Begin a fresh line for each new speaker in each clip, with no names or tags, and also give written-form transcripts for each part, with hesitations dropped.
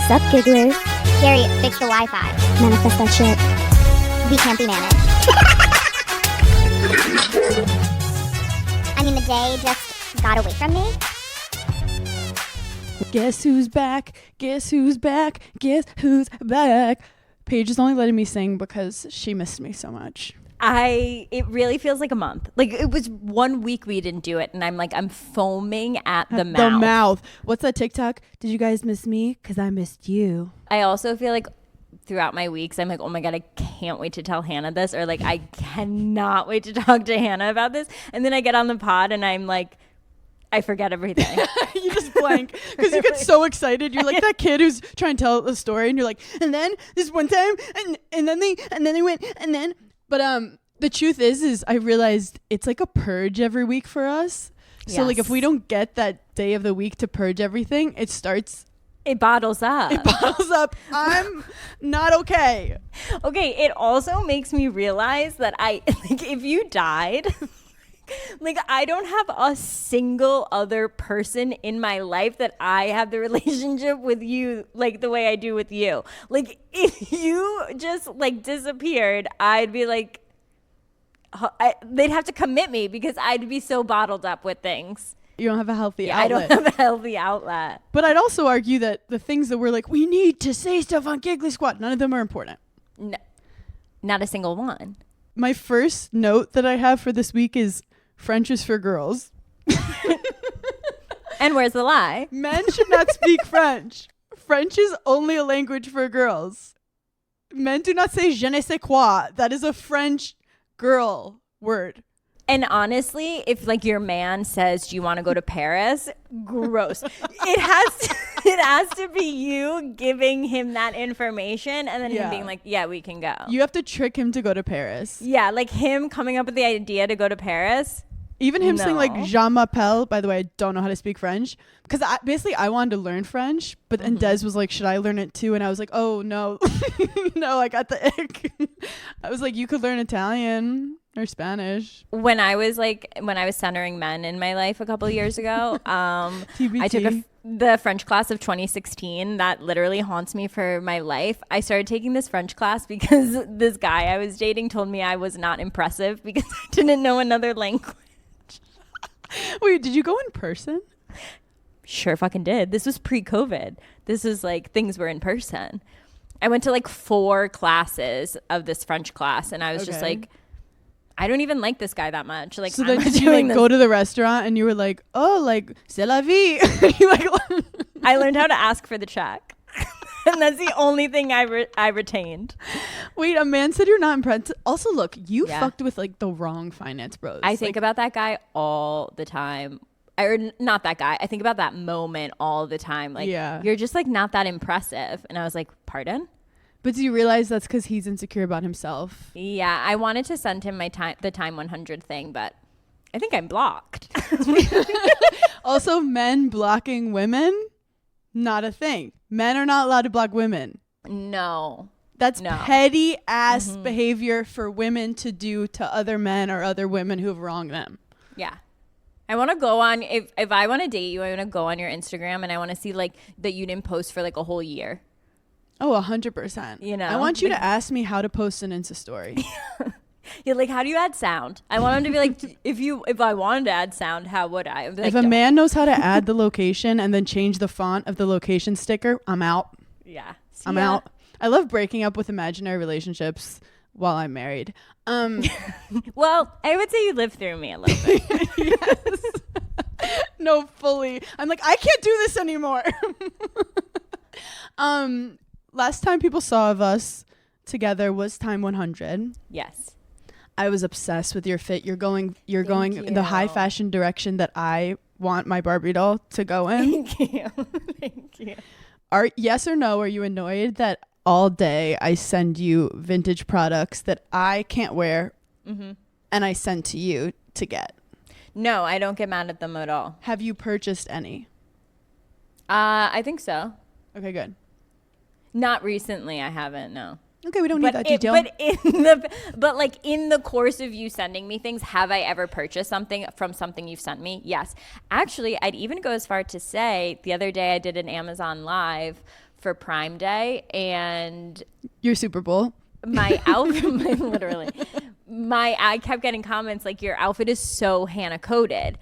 Sup, gigglers?
Gary, fix the Wi-Fi.
Manifest that shit.
We can't be managed. I mean, the day just got away from me.
Guess who's back? Guess who's back? Guess who's back? Paige is only letting me sing because she missed me so much.
It really feels like a month. Like it was 1 week we didn't do it, and I'm foaming at the mouth.
The mouth. What's that TikTok? Did you guys miss me? Because I missed you.
I also feel like throughout my weeks, I'm like, oh my God, I can't wait to tell Hannah this, or like, I cannot wait to talk to Hannah about this. And then I get on the pod and I'm like, I forget everything.
You just blank because you get so excited. You're like that kid who's trying to tell a story, and you're like, and then this one time, and then they went, and then. But the truth is I realized it's like a purge every week for us. So like if we don't get that day of the week to purge everything, it bottles up. I'm not okay.
Okay, it also makes me realize that if you died, like I don't have a single other person in my life that I have the relationship with you like the way I do with you. Like if you just like disappeared, I'd be like, they'd have to commit me because I'd be so bottled up with things.
You don't have a healthy outlet.
I don't have a healthy outlet.
But I'd also argue that the things that we're like, we need to say stuff on Giggly Squad, none of them are important.
No, not a single one.
My first note that I have for this week is French is for girls.
And where's the lie?
Men should not speak French. French is only a language for girls. Men do not say je ne sais quoi. That is a French girl word.
And honestly, if like your man says, do you want to go to Paris? Gross. It has to be you giving him that information and then him being like, yeah, we can go.
You have to trick him to go to Paris.
Yeah, like him coming up with the idea to go to Paris.
Even him saying like Je m'appelle. By the way, I don't know how to speak French because I wanted to learn French, but then Des was like, should I learn it too? And I was like, oh no, no, I got the ick. I was like, you could learn Italian or Spanish.
When I was centering men in my life a couple of years ago, I took the French class of 2016 that literally haunts me for my life. I started taking this French class because this guy I was dating told me I was not impressive because I didn't know another language.
Wait, did you go in person?
Sure fucking did. This was pre-COVID. This is like things were in person. I went to like 4 classes of this French class and I was just like, I don't even like this guy that much. Like,
so then did you like go to the restaurant and you were like, oh, like c'est la vie?
I learned how to ask for the check. And that's the only thing I retained.
Wait, a man said you're not impressed. Also, look, you fucked with like the wrong finance bros.
I think about that guy all the time. Or not that guy. I think about that moment all the time. Like, you're just like not that impressive. And I was like, pardon?
But do you realize that's because he's insecure about himself?
Yeah, I wanted to send him the Time 100 thing, but I think I'm blocked.
Also, men blocking women, not a thing. Men are not allowed to block women.
No.
That's petty ass behavior for women to do to other men or other women who have wronged them.
Yeah. I want to go on, if I want to date you, I want to go on your Instagram and I want to see like that you didn't post for like a whole year.
Oh, 100%.
You know,
I want you to ask me how to post an Insta story.
You're like, how do you add sound? I want him to be like, if I wanted to add sound, how would I?
If a man knows how to add the location and then change the font of the location sticker, I'm out.
Yeah.
I'm out. I love breaking up with imaginary relationships while I'm married.
Well, I would say you live through me a little bit.
Yes. No, fully. I'm like, I can't do this anymore. Last time people saw of us together was Time 100.
Yes.
I was obsessed with your fit. You're going in the high fashion direction that I want my Barbie doll to go in.
Thank you. Thank you.
Yes or no, are you annoyed that all day I send you vintage products that I can't wear and I send to you to get?
No, I don't get mad at them at all.
Have you purchased any?
I think so.
Okay, good.
Not recently, I haven't, no.
Okay, we don't need that detail.
But like in the course of you sending me things, have I ever purchased something from something you've sent me? Yes. Actually, I'd even go as far to say the other day I did an Amazon Live for Prime Day, and
Your Super Bowl.
my outfit, I kept getting comments like, your outfit is so Hannah coded.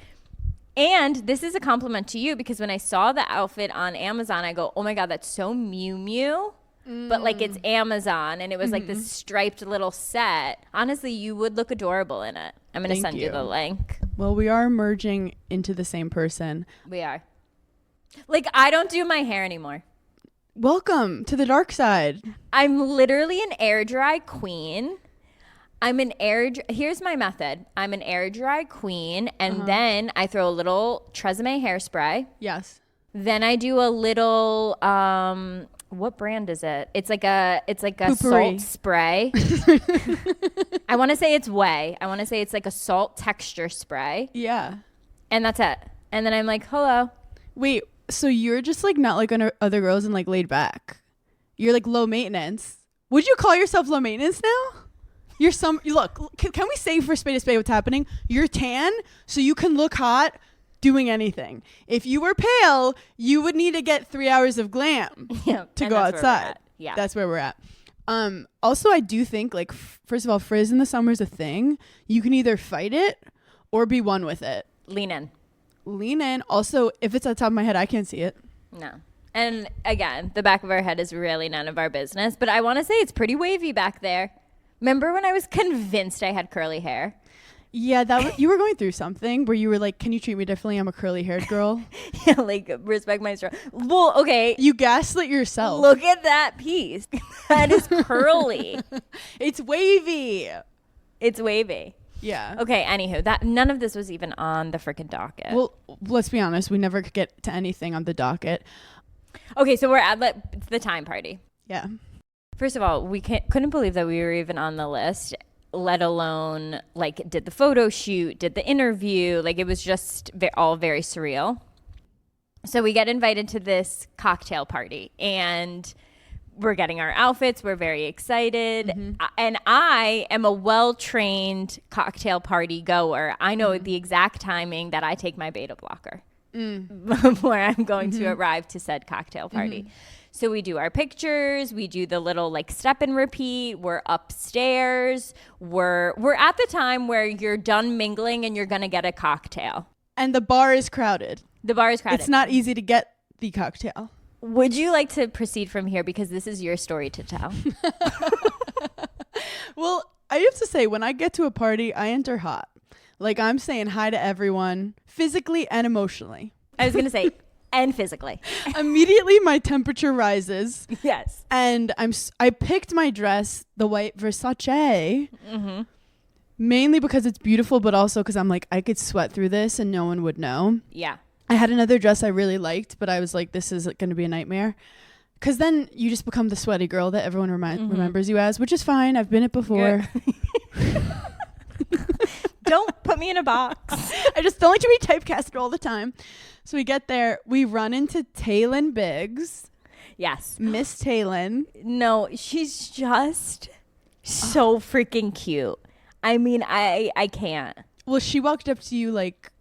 And this is a compliment to you, because when I saw the outfit on Amazon, I go, oh my God, that's so Miu Miu. But like, it's Amazon, and it was like this striped little set. Honestly, you would look adorable in it. I'm going to send you the link.
Well, we are merging into the same person.
We are. Like, I don't do my hair anymore.
Welcome to the dark side.
I'm literally an air dry queen. Here's my method. I'm an air dry queen, and then I throw a little Tresemme hairspray.
Yes.
Then I do a little what brand is it? It's like a
Poopery.
salt spray. I want to say it's Way. I want to say it's like a salt texture spray.
Yeah.
And that's it. And then I'm like, hello.
Wait, so you're just like not like other girls and like laid back. You're like low maintenance. Would you call yourself low maintenance now? Look, can we say for spade to spade what's happening? You're tan, so you can look hot doing anything. If you were pale, you would need to get 3 hours of glam to go outside.
Yeah.
That's where we're at. Also, I do think, like, first of all, frizz in the summer is a thing. You can either fight it or be one with it.
Lean in.
Also, if it's at the top of my head, I can't see it.
No. And again, the back of our head is really none of our business. But I want to say it's pretty wavy back there. Remember when I was convinced I had curly hair?
Yeah, you were going through something where you were like, can you treat me differently? I'm a curly haired girl.
Yeah, like, respect my struggle. Well, okay.
You gaslit yourself.
Look at that piece. That is curly.
It's wavy.
It's wavy.
Yeah.
Okay, anywho, none of this was even on the freaking docket.
Well, let's be honest. We never could get to anything on the docket.
Okay, so we're at the time party.
Yeah.
First of all, we couldn't believe that we were even on the list, let alone like did the photo shoot, did the interview. Like, it was just all very surreal. So we get invited to this cocktail party, and we're getting our outfits. We're very excited. And I am a well-trained cocktail party goer. I know the exact timing that I take my beta blocker before I'm going to arrive to said cocktail party. So we do our pictures, we do the little like step and repeat, we're upstairs, we're at the time where you're done mingling and you're gonna get a cocktail.
And the bar is crowded. It's not easy to get the cocktail.
Would you like to proceed from here, because this is your story to tell?
Well, I have to say, when I get to a party, I enter hot. Like, I'm saying hi to everyone, physically and emotionally.
I was gonna say, and physically.
Immediately my temperature rises.
Yes.
And I picked my dress, the white Versace, mainly because it's beautiful, but also because I'm like, I could sweat through this and no one would know.
Yeah.
I had another dress I really liked, but I was like, this is going to be a nightmare. Because then you just become the sweaty girl that everyone remembers you as, which is fine. I've been it before.
Don't put me in a box.
I just don't like to be typecasted all the time. So we get there. We run into Taylin Biggs.
Yes.
Miss Taylin.
No, she's just so freaking cute. I mean, I can't.
Well, she walked up to you like,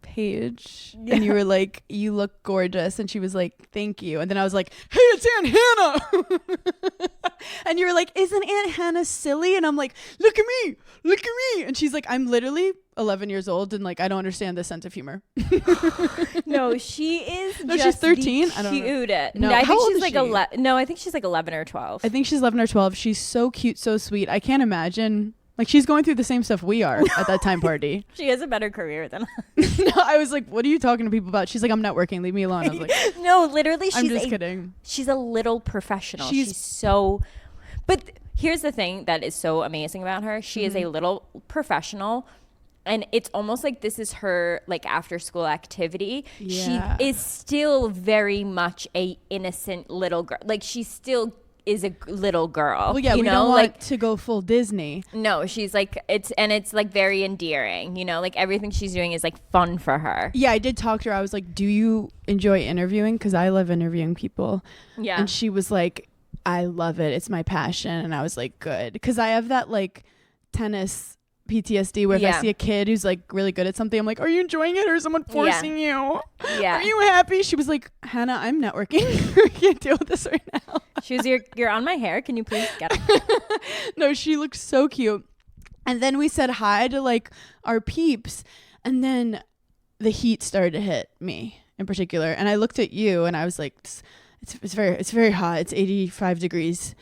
Paige, and you were like, you look gorgeous, and she was like, thank you. And then I was like, hey, it's Aunt Hannah. And you were like, isn't Aunt Hannah silly? And I'm like, look at me, and she's like, I'm literally 11 years old and like I don't understand this sense of humor.
No, she is
no,
just
she's 13.
the
I don't know.
cutest.
No,
I
how
think
old
she's
is
like
she?
11. No, I think she's like 11 or 12.
I think she's 11 or 12. She's so cute, so sweet. I can't imagine. Like, she's going through the same stuff we are at that time party.
She has a better career than us.
No, I was like, what are you talking to people about? She's like, I'm networking. Leave me alone. I was like,
no, literally,
I'm just kidding.
She's a little professional.
She's
so... But here's the thing that is so amazing about her. She is a little professional, and it's almost like this is her like after school activity.
Yeah.
She is still very much a innocent little girl. Like, she still is a little girl.
Well, yeah, we don't want to go full Disney.
No, she's like, it's like very endearing, you know, like everything she's doing is like fun for her.
Yeah, I did talk to her. I was like, do you enjoy interviewing? Because I love interviewing people.
Yeah.
And she was like, I love it. It's my passion. And I was like, good. Because I have that like tennis PTSD where if I see a kid who's like really good at something, I'm like, are you enjoying it or is someone forcing you? Yeah. Are you happy? She was like, Hannah, I'm networking. I can't deal with this right now.
She was, you're on my hair. Can you please get it?
No, she looked so cute. And then we said hi to like our peeps. And then the heat started to hit me in particular. And I looked at you and I was like, it's very hot. It's 85 degrees.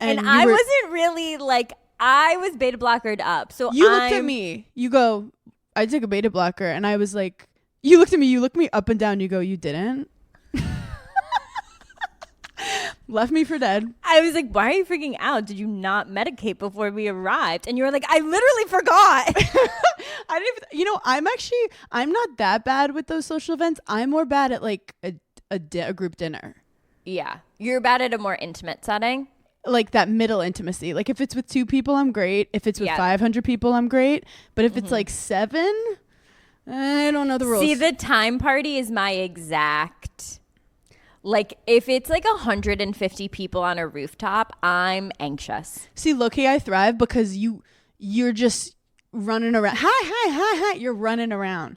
And I wasn't really like, I was beta blockered up. So
you looked at me. You go, I took a beta blocker. And I was like, you looked at me. You looked me up and down. You go, you didn't? Left me for dead.
I was like, why are you freaking out? Did you not medicate before we arrived? And you were like, I literally forgot.
I didn't even, I'm not that bad with those social events. I'm more bad at like a group dinner.
Yeah. You're bad at a more intimate setting.
Like that middle intimacy. Like if it's with 2 people, I'm great. If it's with 500 people, I'm great. But if it's like 7, I don't know the rules.
See, the time party is my exact... Like, if it's like 150 people on a rooftop, I'm anxious.
See, low-key, I thrive because you're just running around. Hi. You're running around.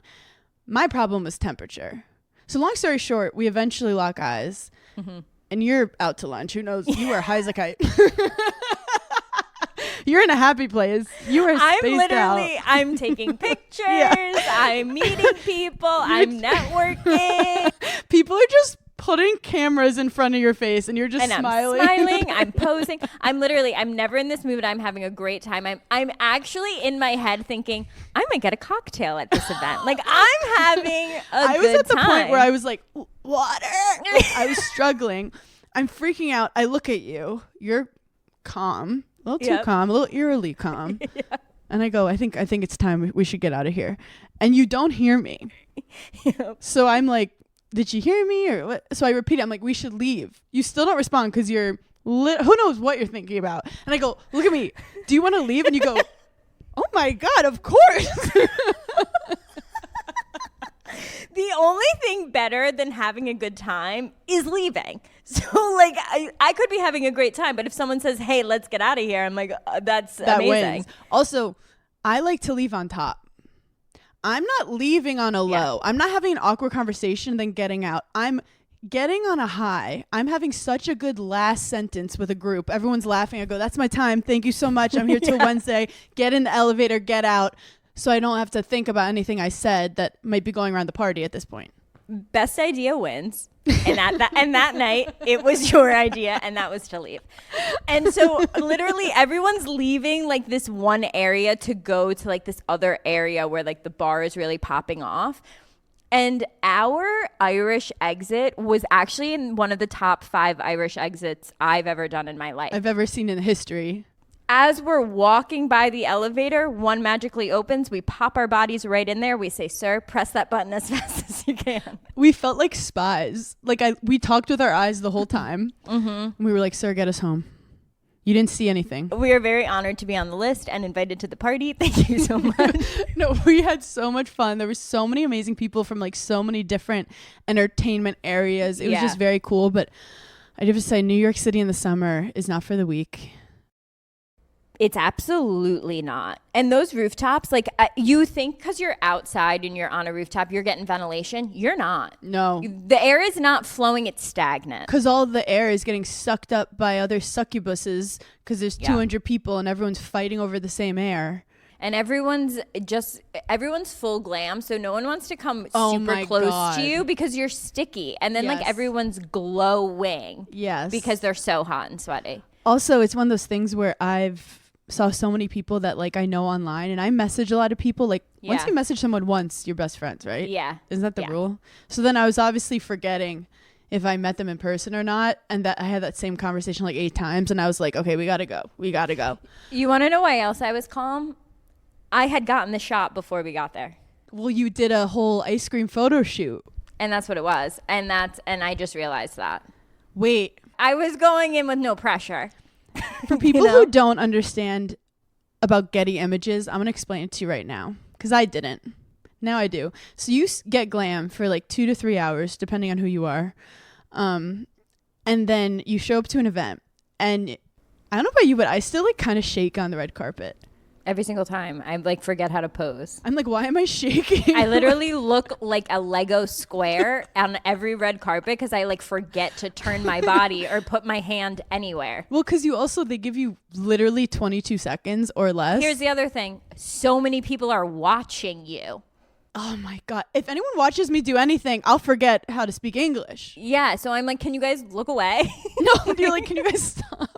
My problem was temperature. So long story short, we eventually lock eyes. Mm-hmm. And you're out to lunch. Who knows? You are high as a kite. You're in a happy place. You are spaced out.
I'm taking pictures. I'm meeting people. I'm networking.
People are just putting cameras in front of your face and you're just smiling.
I'm smiling. I'm posing. I'm never in this mood. I'm having a great time. I'm actually in my head thinking, I might get a cocktail at this event. Like, I'm having a good time.
I was at the point where I was like, water. I was struggling. I'm freaking out. I look at you. You're calm. A little too calm. A little eerily calm. Yeah. And I go, I think it's time we should get out of here. And you don't hear me. Yep. So I'm like, did you hear me or what? So I repeat it. I'm like, we should leave. You still don't respond because you're who knows what you're thinking about. And I go, look at me. Do you want to leave? And you go, oh my God, of course.
The only thing better than having a good time is leaving. So like I could be having a great time, but if someone says, hey, let's get out of here, I'm like, that amazing. Wins.
Also, I like to leave on top. I'm not leaving on a low. I'm not having an awkward conversation and then getting out. I'm getting on a high. I'm having such a good last sentence with a group. Everyone's laughing. I go, that's my time. Thank you so much. I'm here till Wednesday. Get in the elevator, get out. So I don't have to think about anything I said that might be going around the party at this point.
Best idea wins. And that night, it was your idea, and that was to leave. And so literally everyone's leaving like this one area to go to like this other area where like the bar is really popping off. And our Irish exit was actually in one of the top 5 Irish exits I've ever done in my life.
I've ever seen in history.
As we're walking by the elevator, one magically opens. We pop our bodies right in there. We say, sir, press that button as fast as you can.
We felt like spies. Like we talked with our eyes the whole time. Mm-hmm. We were like, sir, get us home. You didn't see anything.
We are very honored to be on the list and invited to the party. Thank you so much.
No, we had so much fun. There were so many amazing people from like so many different entertainment areas. It was just very cool. But I have to say, New York City in the summer is not for the weak.
It's absolutely not. And those rooftops, like you think because you're outside and you're on a rooftop, you're getting ventilation. You're not.
No.
The air is not flowing. It's stagnant.
Because all the air is getting sucked up by other succubuses because there's 200 people and everyone's fighting over the same air.
And everyone's full glam. So no one wants to come super close to you because you're sticky. And then like everyone's glowing.
Yes.
Because they're so hot and sweaty.
Also, it's one of those things where I've saw so many people that like I know online and I message a lot of people. Like once you message someone once, you're best friends, right?
Yeah.
Isn't that the rule? So then I was obviously forgetting if I met them in person or not. And that I had that same conversation like 8 times. And I was like, okay, we got to go.
You want to know why else I was calm? I had gotten the shot before we got there.
Well, you did a whole ice cream photo shoot.
And that's what it was. And I just realized that.
Wait.
I was going in with no pressure.
For people who don't understand about Getty Images, I'm going to explain it to you right now because I didn't. Now I do. So you get glam for like 2 to 3 hours, depending on who you are. And then you show up to an event. And I don't know about you, but I still like kind of shake on the red carpet.
Every single time. I like forget how to pose.
I'm like, why am I shaking?
I literally look like a Lego square on every red carpet because I like forget to turn my body or put my hand anywhere.
Well, because they give you literally 22 seconds or less.
Here's the other thing. So many people are watching you.
Oh my God. If anyone watches me do anything, I'll forget how to speak English.
Yeah. So I'm like, can you guys look away?
No, you're like, can you guys stop?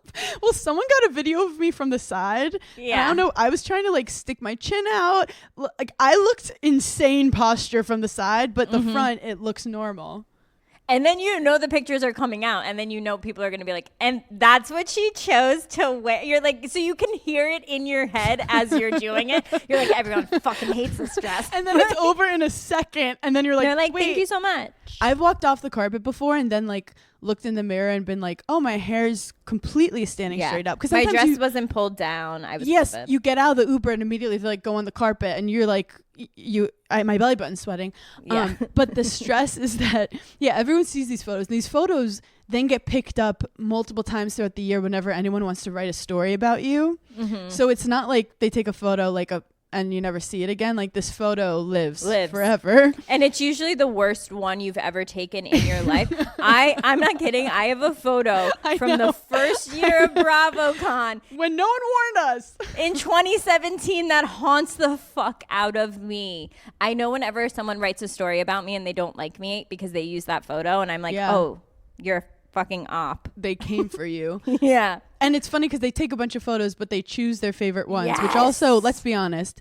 Well, someone got a video of me from the side.
Yeah.
And I don't know. I was trying to like stick my chin out. Like I looked insane posture from the side, but the front, it looks normal.
And then you know the pictures are coming out, and then you know people are going to be like, and that's what she chose to wear. You're like, so you can hear it in your head as you're doing it. You're like, everyone fucking hates this dress.
And then it's over in a second, and then you're like,
they're like,
wait.
thank you so much.
I've walked off the carpet before and then like looked in the mirror and been like, oh, my hair's completely standing straight up. Because
my dress wasn't pulled down. I was livid.
You get out of the Uber and immediately like go on the carpet and you're like, my belly button's sweating.
Yeah.
But the stress is that, everyone sees these photos. And these photos then get picked up multiple times throughout the year whenever anyone wants to write a story about you. Mm-hmm. So it's not like they take a photo and you never see it again. Like this photo lives forever.
And it's usually the worst one you've ever taken in your life. I'm not kidding. I have a photo from the first year of BravoCon.
When no one warned us.
In 2017 that haunts the fuck out of me. I know whenever someone writes a story about me and they don't like me because they use that photo and I'm like, oh, you're a fucking op.
They came for you.
Yeah.
And it's funny because they take a bunch of photos, but they choose their favorite ones,
Yes.
which also, let's be honest,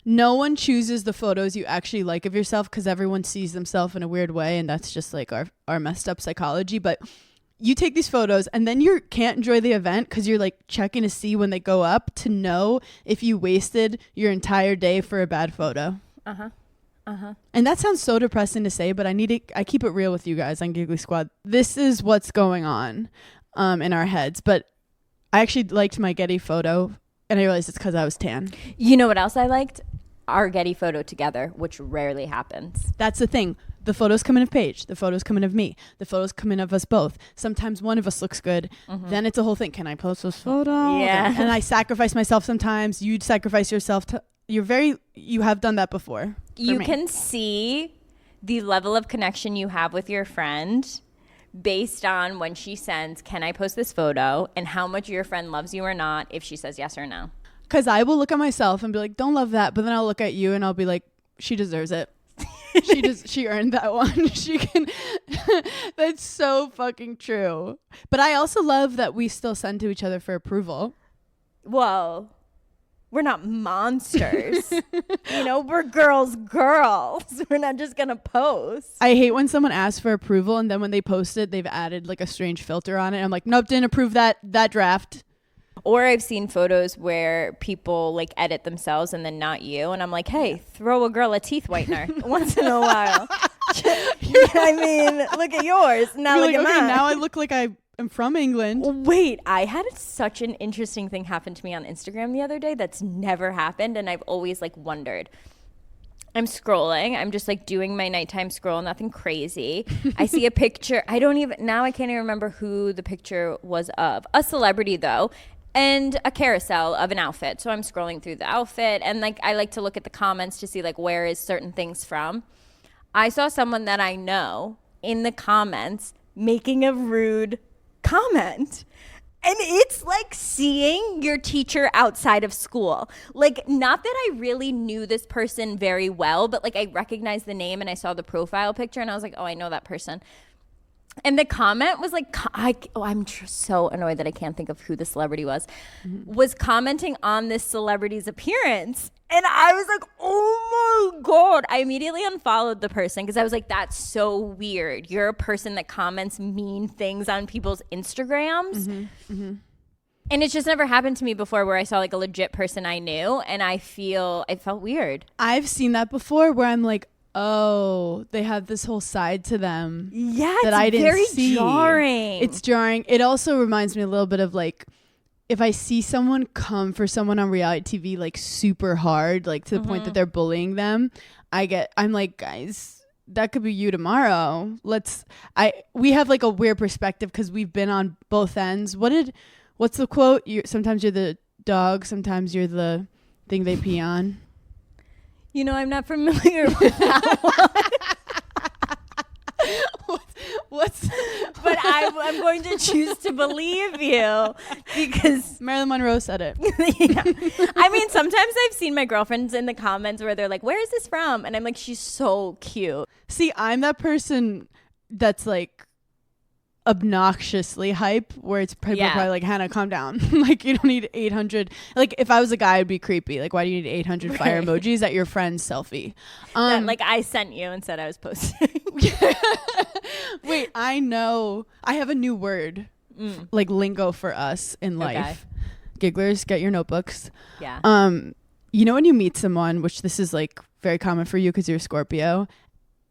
no one chooses the photos you actually like of yourself because everyone sees themselves in a weird way. And that's just like our messed up psychology. But you take these photos and then you can't enjoy the event because you're like checking to see when they go up to know if you wasted your entire day for a bad photo. And that sounds so depressing to say, but I keep it real with you guys on Giggly Squad. This is what's going on in our heads. But I actually liked my Getty photo, and I realized it's because I was tan.
You know what else I liked? Our Getty photo together, which rarely happens.
That's the thing. The photos come in of Paige. The photos come in of me. The photos come in of us both. Sometimes one of us looks good. Then it's a whole thing. Can I post this photo?
Yeah.
And I sacrifice myself sometimes. You'd sacrifice yourself. You have done that before.
You can see the level of connection you have with your friend based on when she sends, can I post this photo, and how much your friend loves you or not if she says yes or no.
Because I will look at myself and be like, don't love that. But then I'll look at you and I'll be like, she deserves it. She earned that one. She can. That's so fucking true. But I also love that we still send to each other for approval.
Whoa. We're not monsters. We're girls. We're not just going to post.
I hate when someone asks for approval and then when they post it, they've added like a strange filter on it. I'm like, nope, didn't approve that draft.
Or I've seen photos where people like edit themselves and then not you. And I'm like, hey, throw a girl a teeth whitener once in a while. I mean, look at yours. Now look at mine.
Now I look like I'm from England.
Wait, I had such an interesting thing happen to me on Instagram the other day that's never happened. And I've always like wondered. I'm scrolling. I'm just like doing my nighttime scroll, nothing crazy. I see a picture. I can't even remember who the picture was of. A celebrity though. And a carousel of an outfit. So I'm scrolling through the outfit and like I like to look at the comments to see like where is certain things from. I saw someone that I know in the comments making a rude comment. And it's like seeing your teacher outside of school. Like, not that I really knew this person very well, but like I recognized the name and I saw the profile picture and I was like, oh, I know that person. And the comment was like, I'm so annoyed that I can't think of who the celebrity was commenting on this celebrity's appearance. And I was like, oh my God. I immediately unfollowed the person because I was like, that's so weird. You're a person that comments mean things on people's Instagrams. And it's just never happened to me before where I saw like a legit person I knew and it felt weird.
I've seen that before where I'm like, oh, they have this whole side to them.
Yeah,
that I didn't
very
see.
jarring.
It's jarring. It also reminds me a little bit of like if I see someone come for someone on reality TV like super hard, like to the point that they're bullying them, I'm like, guys, that could be you tomorrow. We have like a weird perspective because we've been on both ends. What's the quote? Sometimes you're the dog, sometimes you're the thing they pee on?
You know, I'm not familiar with that
What's
but I'm going to choose to believe you because
Marilyn Monroe said it.
yeah. I mean, sometimes I've seen my girlfriends in the comments where they're like, where is this from? And I'm like, she's so cute.
See, I'm that person that's like obnoxiously hype where it's probably like, Hannah, calm down. Like, you don't need 800. Like, if I was a guy, it'd be creepy. Like, why do you need 800 fire emojis at your friend's selfie?
That, like, I sent you and said I was posting.
Wait, I know. I have a new word, like lingo for us in life. Gigglers, get your notebooks.
Yeah.
You know when you meet someone, which this is like very common for you because you're a Scorpio,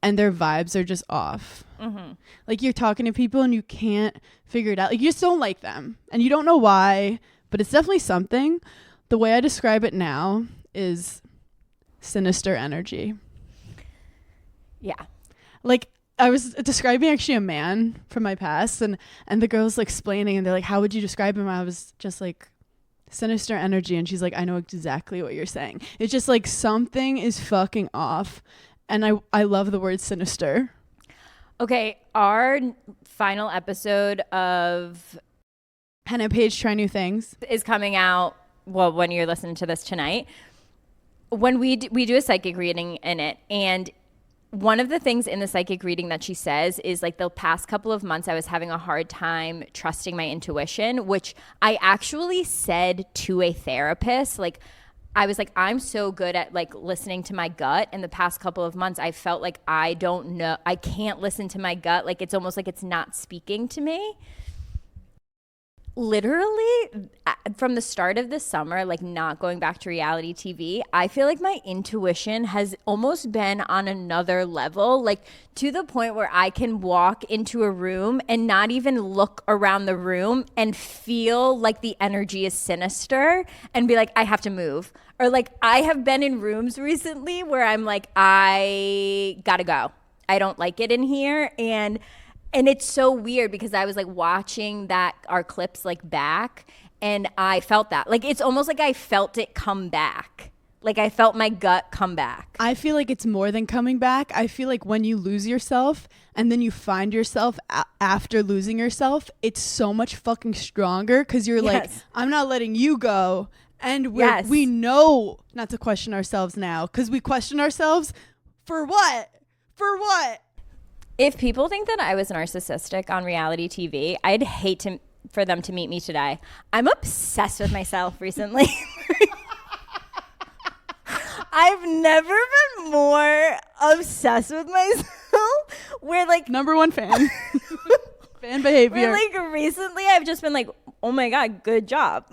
and their vibes are just off. Mm-hmm. Like you're talking to people and you can't figure it out. Like you just don't like them and you don't know why, but it's definitely something. The way I describe it now is sinister energy.
Yeah.
Like I was describing actually a man from my past and the girl's like explaining and they're like, how would you describe him? I was just like, sinister energy. And she's like, I know exactly what you're saying. It's just like something is fucking off. And I love the word sinister.
Okay, our final episode of
Hannah Page Try New Things
is coming out, well, when you're listening to this tonight. When we do a psychic reading in it, and one of the things in the psychic reading that she says is like the past couple of months I was having a hard time trusting my intuition, which I actually said to a therapist. Like I was like, I'm so good at like listening to my gut. In the past couple of months, I felt like I don't know, I can't listen to my gut. Like it's almost like it's not speaking to me. Literally from the start of the summer, like not going back to reality TV, I feel like my intuition has almost been on another level, like to the point where I can walk into a room and not even look around the room and feel like the energy is sinister and be like, I have to move. Or like I have been in rooms recently where I'm like, I gotta go. I don't like it in here. And it's so weird because I was like watching our clips like back and I felt that. Like it's almost like I felt it come back. Like I felt my gut come back.
I feel like it's more than coming back. I feel like when you lose yourself and then you find yourself after losing yourself, it's so much fucking stronger because you're like, I'm not letting you go. And we know not to question ourselves now because we question ourselves for what? For what?
If people think that I was narcissistic on reality TV, I'd hate for them to meet me today. I'm obsessed with myself recently. I've never been more obsessed with myself. We're like
number one fan. Fan behavior.
We're like recently I've just been like, oh my God, good job.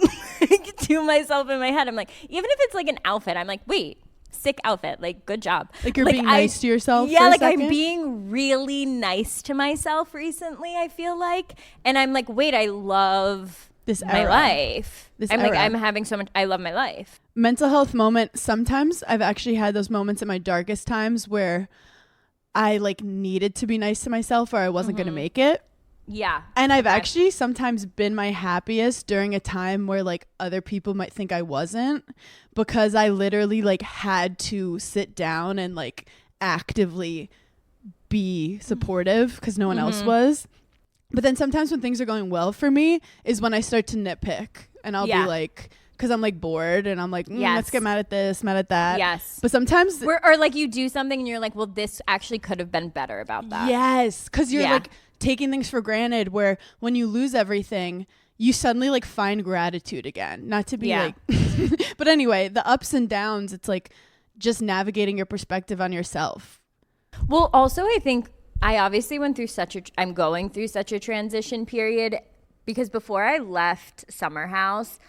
To myself in my head. I'm like, even if it's like an outfit, I'm like, wait. Sick outfit, like good job.
Like you're being nice to yourself.
Yeah, like I'm being really nice to myself recently, I feel like. And I'm like, wait, I love my life. I'm having so much, I love my life.
Mental health moment. Sometimes I've actually had those moments in my darkest times where I like needed to be nice to myself or I wasn't going to make it.
Yeah.
And I've actually sometimes been my happiest during a time where like other people might think I wasn't because I literally like had to sit down and like actively be supportive because no one else was. But then sometimes when things are going well for me is when I start to nitpick and I'll be like, because I'm like bored and I'm like, let's get mad at this, mad at that.
Yes.
But sometimes
or like you do something and you're like, well, this actually could have been better about that.
Yes. Because you're like taking things for granted where when you lose everything, you suddenly like find gratitude again. Not to be like, but anyway, the ups and downs, it's like just navigating your perspective on yourself.
Well, also I think I obviously I'm going through such a transition period because before I left Summer House,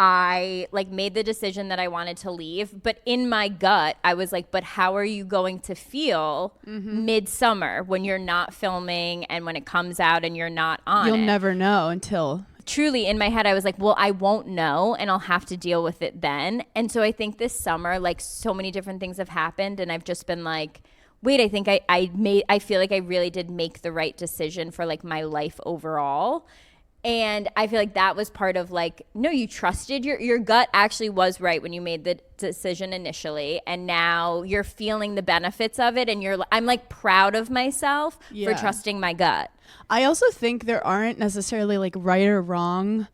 I like made the decision that I wanted to leave, but in my gut, I was like, but how are you going to feel midsummer when you're not filming and when it comes out and you're not on
You'll never know until.
Truly in my head, I was like, well, I won't know and I'll have to deal with it then. And so I think this summer, like so many different things have happened and I've just been like, wait, I think I feel like I really did make the right decision for like my life overall. And I feel like that was part of like, no, you trusted your gut actually was right when you made the decision initially. And now you're feeling the benefits of it. And I'm like proud of myself for trusting my gut.
I also think there aren't necessarily like right or wrong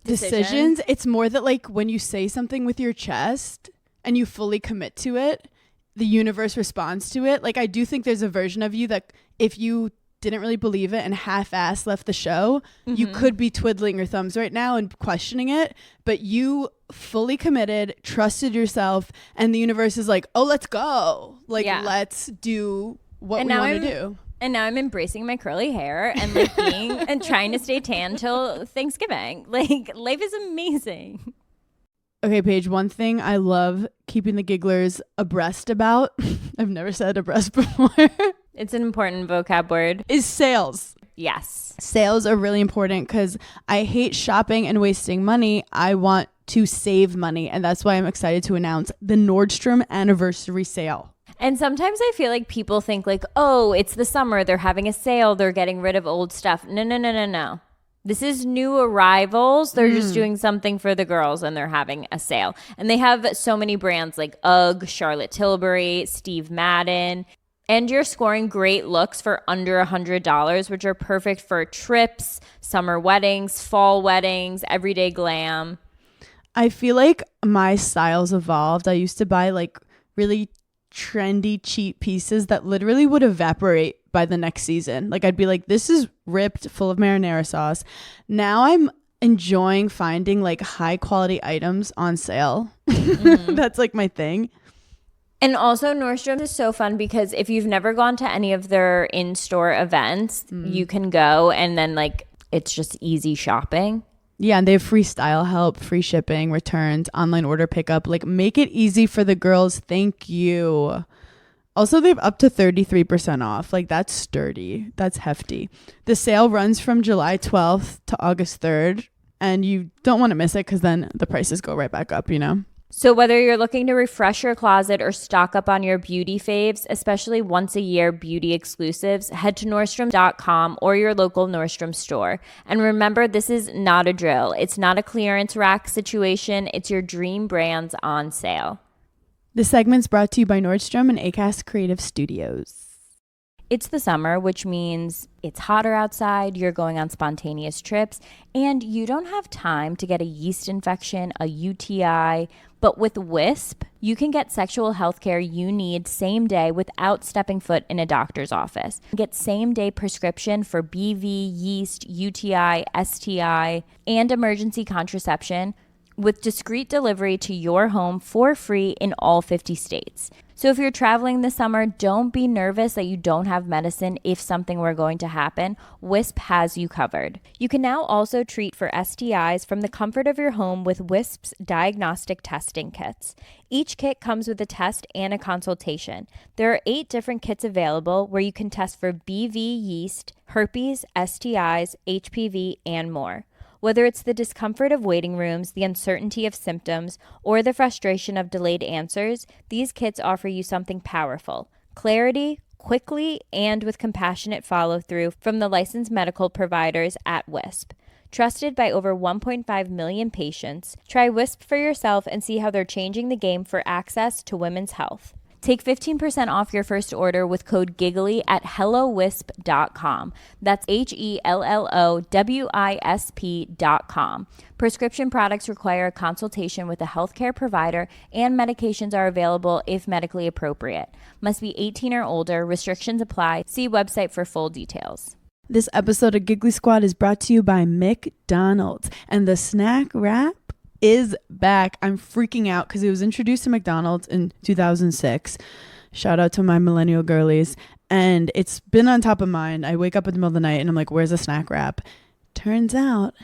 decisions. It's more that like when you say something with your chest and you fully commit to it, the universe responds to it. Like I do think there's a version of you that if you didn't really believe it and half-ass left the show, you could be twiddling your thumbs right now and questioning it, but you fully committed, trusted yourself, and the universe is like, oh, let's go. Like, let's do what we want to do.
And now I'm embracing my curly hair and like being and trying to stay tan till Thanksgiving. Like, life is amazing.
Okay, Paige, one thing I love keeping the gigglers abreast about, I've never said abreast before.
It's an important vocab word.
Is sales.
Yes.
Sales are really important because I hate shopping and wasting money. I want to save money. And that's why I'm excited to announce the Nordstrom anniversary sale.
And sometimes I feel like people think like, oh, it's the summer. They're having a sale. They're getting rid of old stuff. No. This is new arrivals. They're just doing something for the girls and they're having a sale. And they have so many brands like UGG, Charlotte Tilbury, Steve Madden. And you're scoring great looks for under $100, which are perfect for trips, summer weddings, fall weddings, everyday glam.
I feel like my styles evolved. I used to buy like really trendy, cheap pieces that literally would evaporate by the next season. Like I'd be like, this is ripped, full of marinara sauce. Now I'm enjoying finding like high quality items on sale. That's like my thing.
And also Nordstrom is so fun because if you've never gone to any of their in-store events, you can go and then like it's just easy shopping.
Yeah, and they have free style help, free shipping, returns, online order pickup. Like make it easy for the girls. Thank you. Also, they have up to 33% off. Like that's sturdy. That's hefty. The sale runs from July 12th to August 3rd. And you don't want to miss it because then the prices go right back up, you know?
So whether you're looking to refresh your closet or stock up on your beauty faves, especially once a year beauty exclusives, head to Nordstrom.com or your local Nordstrom store. And remember, this is not a drill. It's not a clearance rack situation. It's your dream brands on sale.
The segment's brought to you by Nordstrom and Acast Creative Studios.
It's the summer, which means it's hotter outside, you're going on spontaneous trips, and you don't have time to get a yeast infection, a UTI. But with Wisp, you can get sexual health care you need same day without stepping foot in a doctor's office. Get same day prescription for BV, yeast, UTI, STI, and emergency contraception with discreet delivery to your home for free in all 50 states. So if you're traveling this summer, don't be nervous that you don't have medicine if something were going to happen. Wisp has you covered. You can now also treat for STIs from the comfort of your home with Wisp's diagnostic testing kits. Each kit comes with a test and a consultation. There are 8 different kits available where you can test for BV yeast, herpes, STIs, HPV, and more. Whether it's the discomfort of waiting rooms, the uncertainty of symptoms, or the frustration of delayed answers, these kits offer you something powerful: clarity, quickly, and with compassionate follow-through from the licensed medical providers at Wisp. Trusted by over 1.5 million patients, try Wisp for yourself and see how they're changing the game for access to women's health. Take 15% off your first order with code GIGGLY at HelloWisp.com. That's HelloWisp.com. Prescription products require a consultation with a healthcare provider, and medications are available if medically appropriate. Must be 18 or older. Restrictions apply. See website for full details.
This episode of Giggly Squad is brought to you by McDonald's, and the snack wrap is back. I'm freaking out because it was introduced to McDonald's in 2006. Shout out to my millennial girlies. And it's been on top of mind. I wake up in the middle of the night and I'm like, where's the snack wrap? Turns out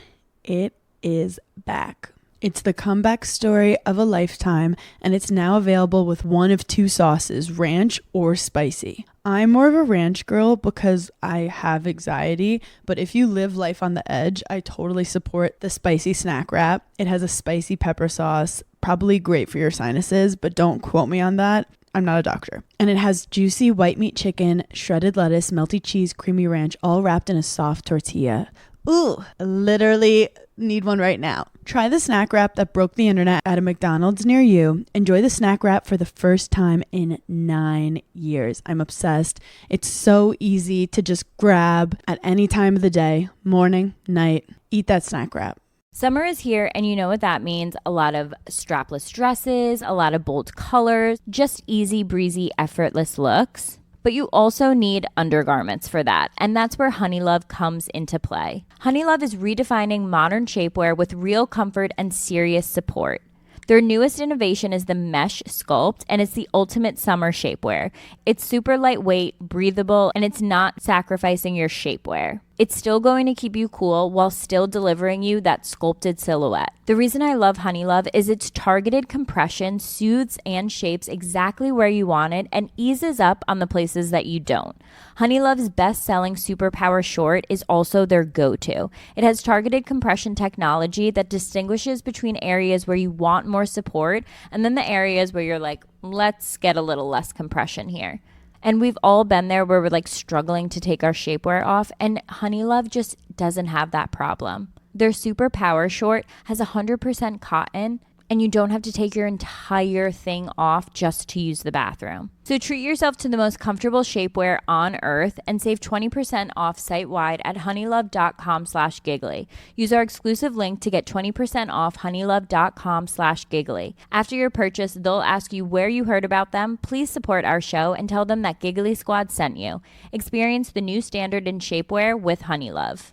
it is back. It's the comeback story of a lifetime, and it's now available with one of 2 sauces, ranch or spicy. I'm more of a ranch girl because I have anxiety, but if you live life on the edge, I totally support the spicy snack wrap. It has a spicy pepper sauce, probably great for your sinuses, but don't quote me on that. I'm not a doctor. And it has juicy white meat chicken, shredded lettuce, melty cheese, creamy ranch, all wrapped in a soft tortilla. Ooh, I literally need one right now. Try the snack wrap that broke the internet at a McDonald's near you. Enjoy the snack wrap for the first time in 9 years. I'm obsessed. It's so easy to just grab at any time of the day, morning, night. Eat that snack wrap.
Summer is here, and you know what that means. A lot of strapless dresses, a lot of bold colors, just easy breezy, effortless looks. But you also need undergarments for that, and that's where Honeylove comes into play. Honeylove is redefining modern shapewear with real comfort and serious support. Their newest innovation is the Mesh Sculpt, and it's the ultimate summer shapewear. It's super lightweight, breathable, and it's not sacrificing your shapewear. It's still going to keep you cool while still delivering you that sculpted silhouette. The reason I love Honeylove is its targeted compression soothes and shapes exactly where you want it and eases up on the places that you don't. Honeylove's best-selling Superpower Short is also their go-to. It has targeted compression technology that distinguishes between areas where you want more support and then the areas where you're like, let's get a little less compression here. And we've all been there where we're like struggling to take our shapewear off, and Honeylove just doesn't have that problem. Their Super Power Short has 100% cotton, and you don't have to take your entire thing off just to use the bathroom. So treat yourself to the most comfortable shapewear on earth and save 20% off site-wide at honeylove.com/giggly. Use our exclusive link to get 20% off honeylove.com/giggly. After your purchase, they'll ask you where you heard about them. Please support our show and tell them that Giggly Squad sent you. Experience the new standard in shapewear with Honeylove.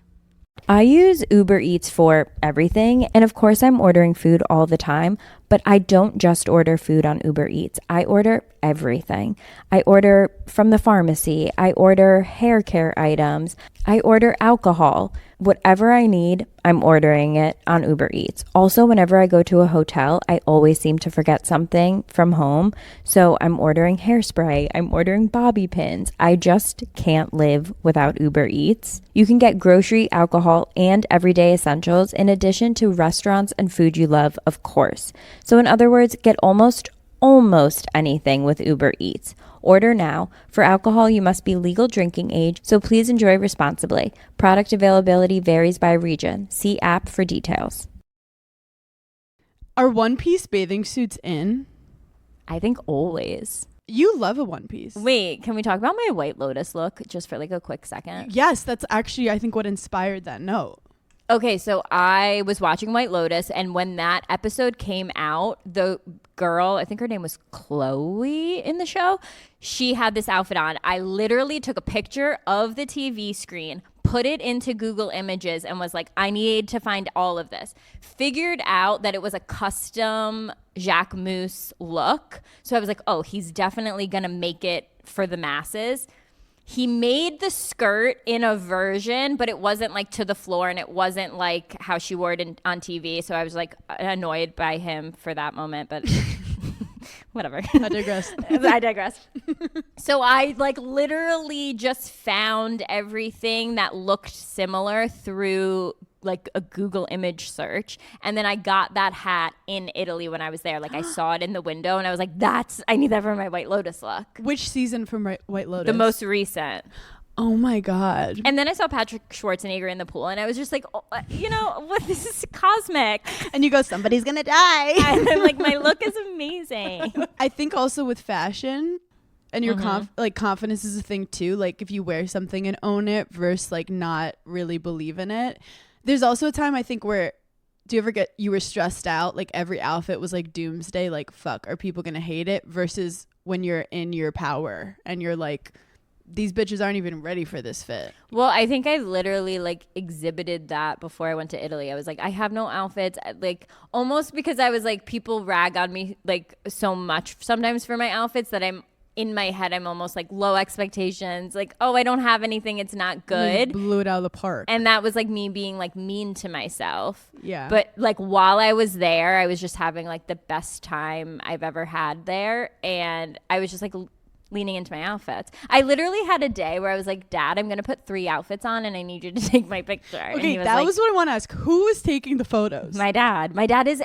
I use Uber Eats for everything, and of course I'm ordering food all the time, but I don't just order food on Uber Eats. I order everything. I order from the pharmacy. I order hair care items. I order alcohol. Whatever I need, I'm ordering it on Uber Eats. Also, whenever I go to a hotel, I always seem to forget something from home. So I'm ordering hairspray. I'm ordering bobby pins. I just can't live without Uber Eats. You can get grocery, alcohol, and everyday essentials in addition to restaurants and food you love, of course. So in other words, get almost anything with Uber Eats. Order now. For alcohol, you must be legal drinking age, so please enjoy responsibly. Product availability varies by region. See app for details.
Are one-piece bathing suits in?
I think always.
You love a one-piece.
Wait, can we talk about my White Lotus look just for like a quick second?
Yes, that's actually, I think, what inspired that note.
Okay, so I was watching White Lotus, and when that episode came out, the girl, I think her name was Chloe in the show, she had this outfit on. I literally took a picture of the TV screen, put it into Google Images, and was like, I need to find all of this. Figured out that it was a custom Jacquemus look. So I was like, oh, he's definitely going to make it for the masses. He made the skirt in a version, but it wasn't like to the floor, and it wasn't like how she wore it on TV. So I was like annoyed by him for that moment, but whatever.
I digress.
I digress. So I like literally just found everything that looked similar through like a Google image search. And then I got that hat in Italy when I was there. Like I saw it in the window and I was like, I need that for my White Lotus look.
Which season from White Lotus?
The most recent.
Oh my God.
And then I saw Patrick Schwarzenegger in the pool and I was just like, oh, you know, what? This is cosmic.
And you go, somebody's going to die.
And I'm like, my look is amazing.
I think also with fashion and your confidence is a thing too. Like if you wear something and own it versus like not really believe in it. There's also a time I think where, do you ever get, you were stressed out, like every outfit was like doomsday, like fuck, are people gonna hate it? Versus when you're in your power and you're like, these bitches aren't even ready for this fit.
Well, I think I literally like exhibited that before I went to Italy. I was like, I have no outfits, like almost because I was like, people rag on me like so much sometimes for my outfits that I'm in my head, I'm almost like low expectations, like, oh, I don't have anything, it's not good.
You blew it out of the park.
And that was like me being like mean to myself.
Yeah.
But like while I was there, I was just having like the best time I've ever had there. And I was just like leaning into my outfits. I literally had a day where I was like, Dad, I'm going to put 3 outfits on and I need you to take my picture.
Okay, that was what I want to ask. Who is taking the photos?
My dad. My dad is,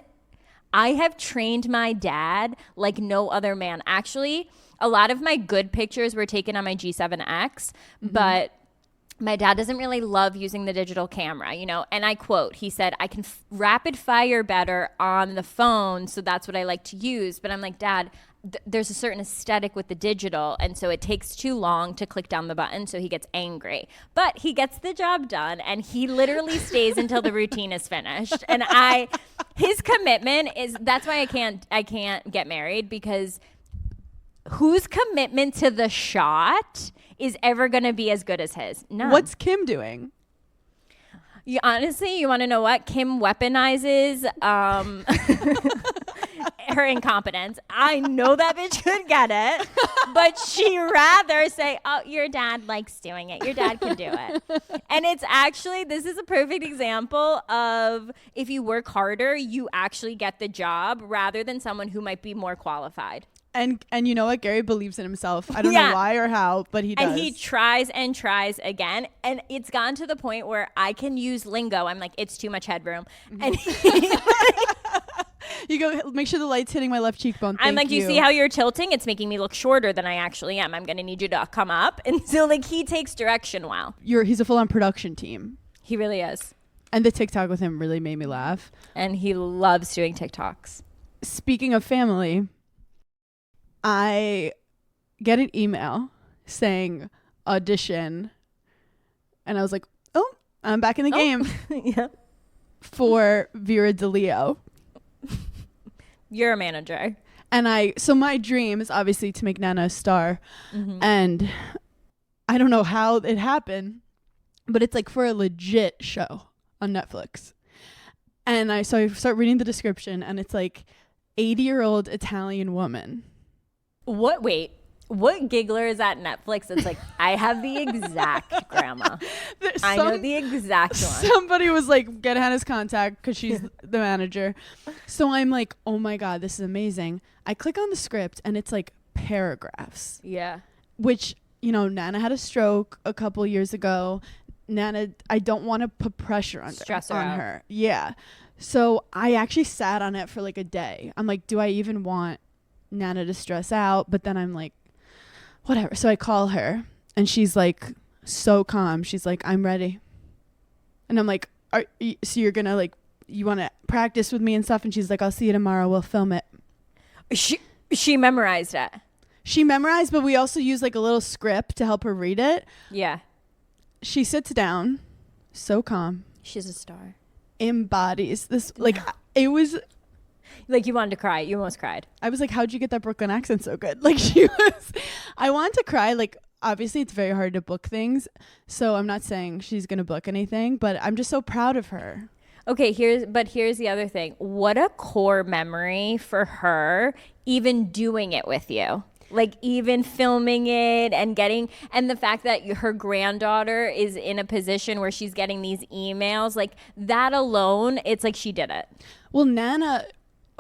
I have trained my dad like no other man. Actually, a lot of my good pictures were taken on my G7X, but my dad doesn't really love using the digital camera, and I quote, he said, I can rapid fire better on the phone, so that's what I like to use. But I'm like, Dad, there's a certain aesthetic with the digital, and so it takes too long to click down the button, so he gets angry. But he gets the job done, and he literally stays until the routine is finished. And his commitment is, that's why I can't get married, because whose commitment to the shot is ever going to be as good as his? None.
What's Kim doing?
Honestly, you want to know what? Kim weaponizes her incompetence. I know that bitch could get it, but she rather say, oh, your dad likes doing it. Your dad can do it. And it's actually, this is a perfect example of if you work harder, you actually get the job rather than someone who might be more qualified.
And you know what? Gary believes in himself. I don't know why or how, but he does.
And he tries and tries again. And it's gotten to the point where I can use lingo. I'm like, it's too much headroom. Mm-hmm. And
you go, make sure the light's hitting my left cheekbone.
I'm like, you see how you're tilting? It's making me look shorter than I actually am. I'm going to need you to come up. And so like he takes direction well.
He's a full-on production team.
He really is.
And the TikTok with him really made me laugh.
And he loves doing TikToks.
Speaking of family, I get an email saying audition, and I was like, oh, I'm back in the game.
Yeah.
For Vera DeLeo.
You're a manager.
And so my dream is obviously to make Nana a star. Mm-hmm. And I don't know how it happened, but it's like for a legit show on Netflix. And I start reading the description, and it's like 80-year-old Italian woman.
What? Wait. What giggler is at Netflix? It's like, I have the exact grandma. I know the exact one.
Somebody was like, get Hannah's contact because she's the manager. So I'm like, oh my God, this is amazing. I click on the script and it's like paragraphs.
Yeah.
Which, Nana had a stroke a couple years ago. Nana, I don't want to put pressure on her. Yeah. So I actually sat on it for like a day. I'm like, do I even want Nana to stress out? But then I'm like, whatever. So I call her and she's like so calm. She's like, I'm ready. And I'm like, so you're gonna like, you want to practice with me and stuff? And she's like, I'll see you tomorrow. We'll film it.
She memorized it.
She memorized, but we also use like a little script to help her read it.
Yeah.
She sits down, so calm.
She's a star.
Embodies this. Like, it was
like, you wanted to cry. You almost cried.
I was like, how'd you get that Brooklyn accent so good? Like, I wanted to cry. Like, obviously it's very hard to book things. So I'm not saying she's going to book anything, but I'm just so proud of her.
Okay, here's the other thing. What a core memory for her, even doing it with you. Like, even filming it and the fact that her granddaughter is in a position where she's getting these emails, like that alone, it's like she did it.
Well, Nana,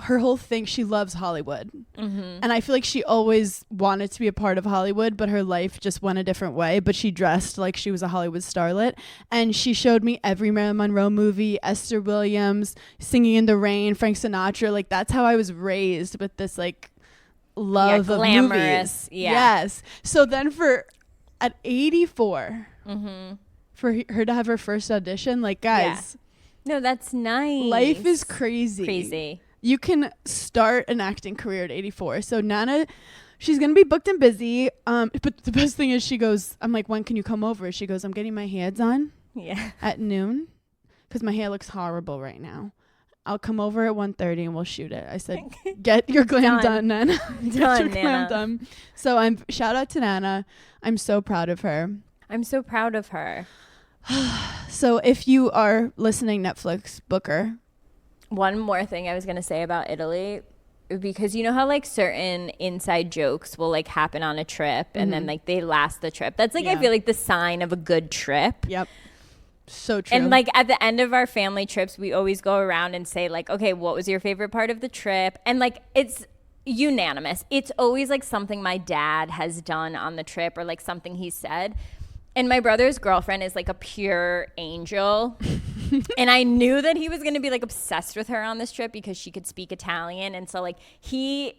her whole thing, she loves Hollywood. Mm-hmm. And I feel like she always wanted to be a part of Hollywood, but her life just went a different way. But she dressed like she was a Hollywood starlet. And she showed me every Marilyn Monroe movie, Esther Williams, Singing in the Rain, Frank Sinatra. Like, that's how I was raised with this, like, love of movies.
Yeah.
Yes. So then at 84, mm-hmm. for her to have her first audition, like, guys.
Yeah. No, that's nice.
Life is crazy.
Crazy.
You can start an acting career at 84. So Nana, she's going to be booked and busy. But the best thing is she goes, I'm like, when can you come over? She goes, I'm getting my hair done at noon because my hair looks horrible right now. I'll come over at 1:30 and we'll shoot it. I said, get your glam done, Nana. Get your glam done. So shout out to Nana. I'm so proud of her.
I'm so proud of her.
So if you are listening, Netflix, book her.
One more thing I was going to say about Italy, because you know how like certain inside jokes will like happen on a trip and then like they last the trip. That's like, I feel like the sign of a good trip.
Yep. So true.
And like at the end of our family trips, we always go around and say like, okay, what was your favorite part of the trip? And like, it's unanimous. It's always like something my dad has done on the trip or like something he said. And my brother's girlfriend is like a pure angel. And I knew that he was going to be like obsessed with her on this trip because she could speak Italian. And so like him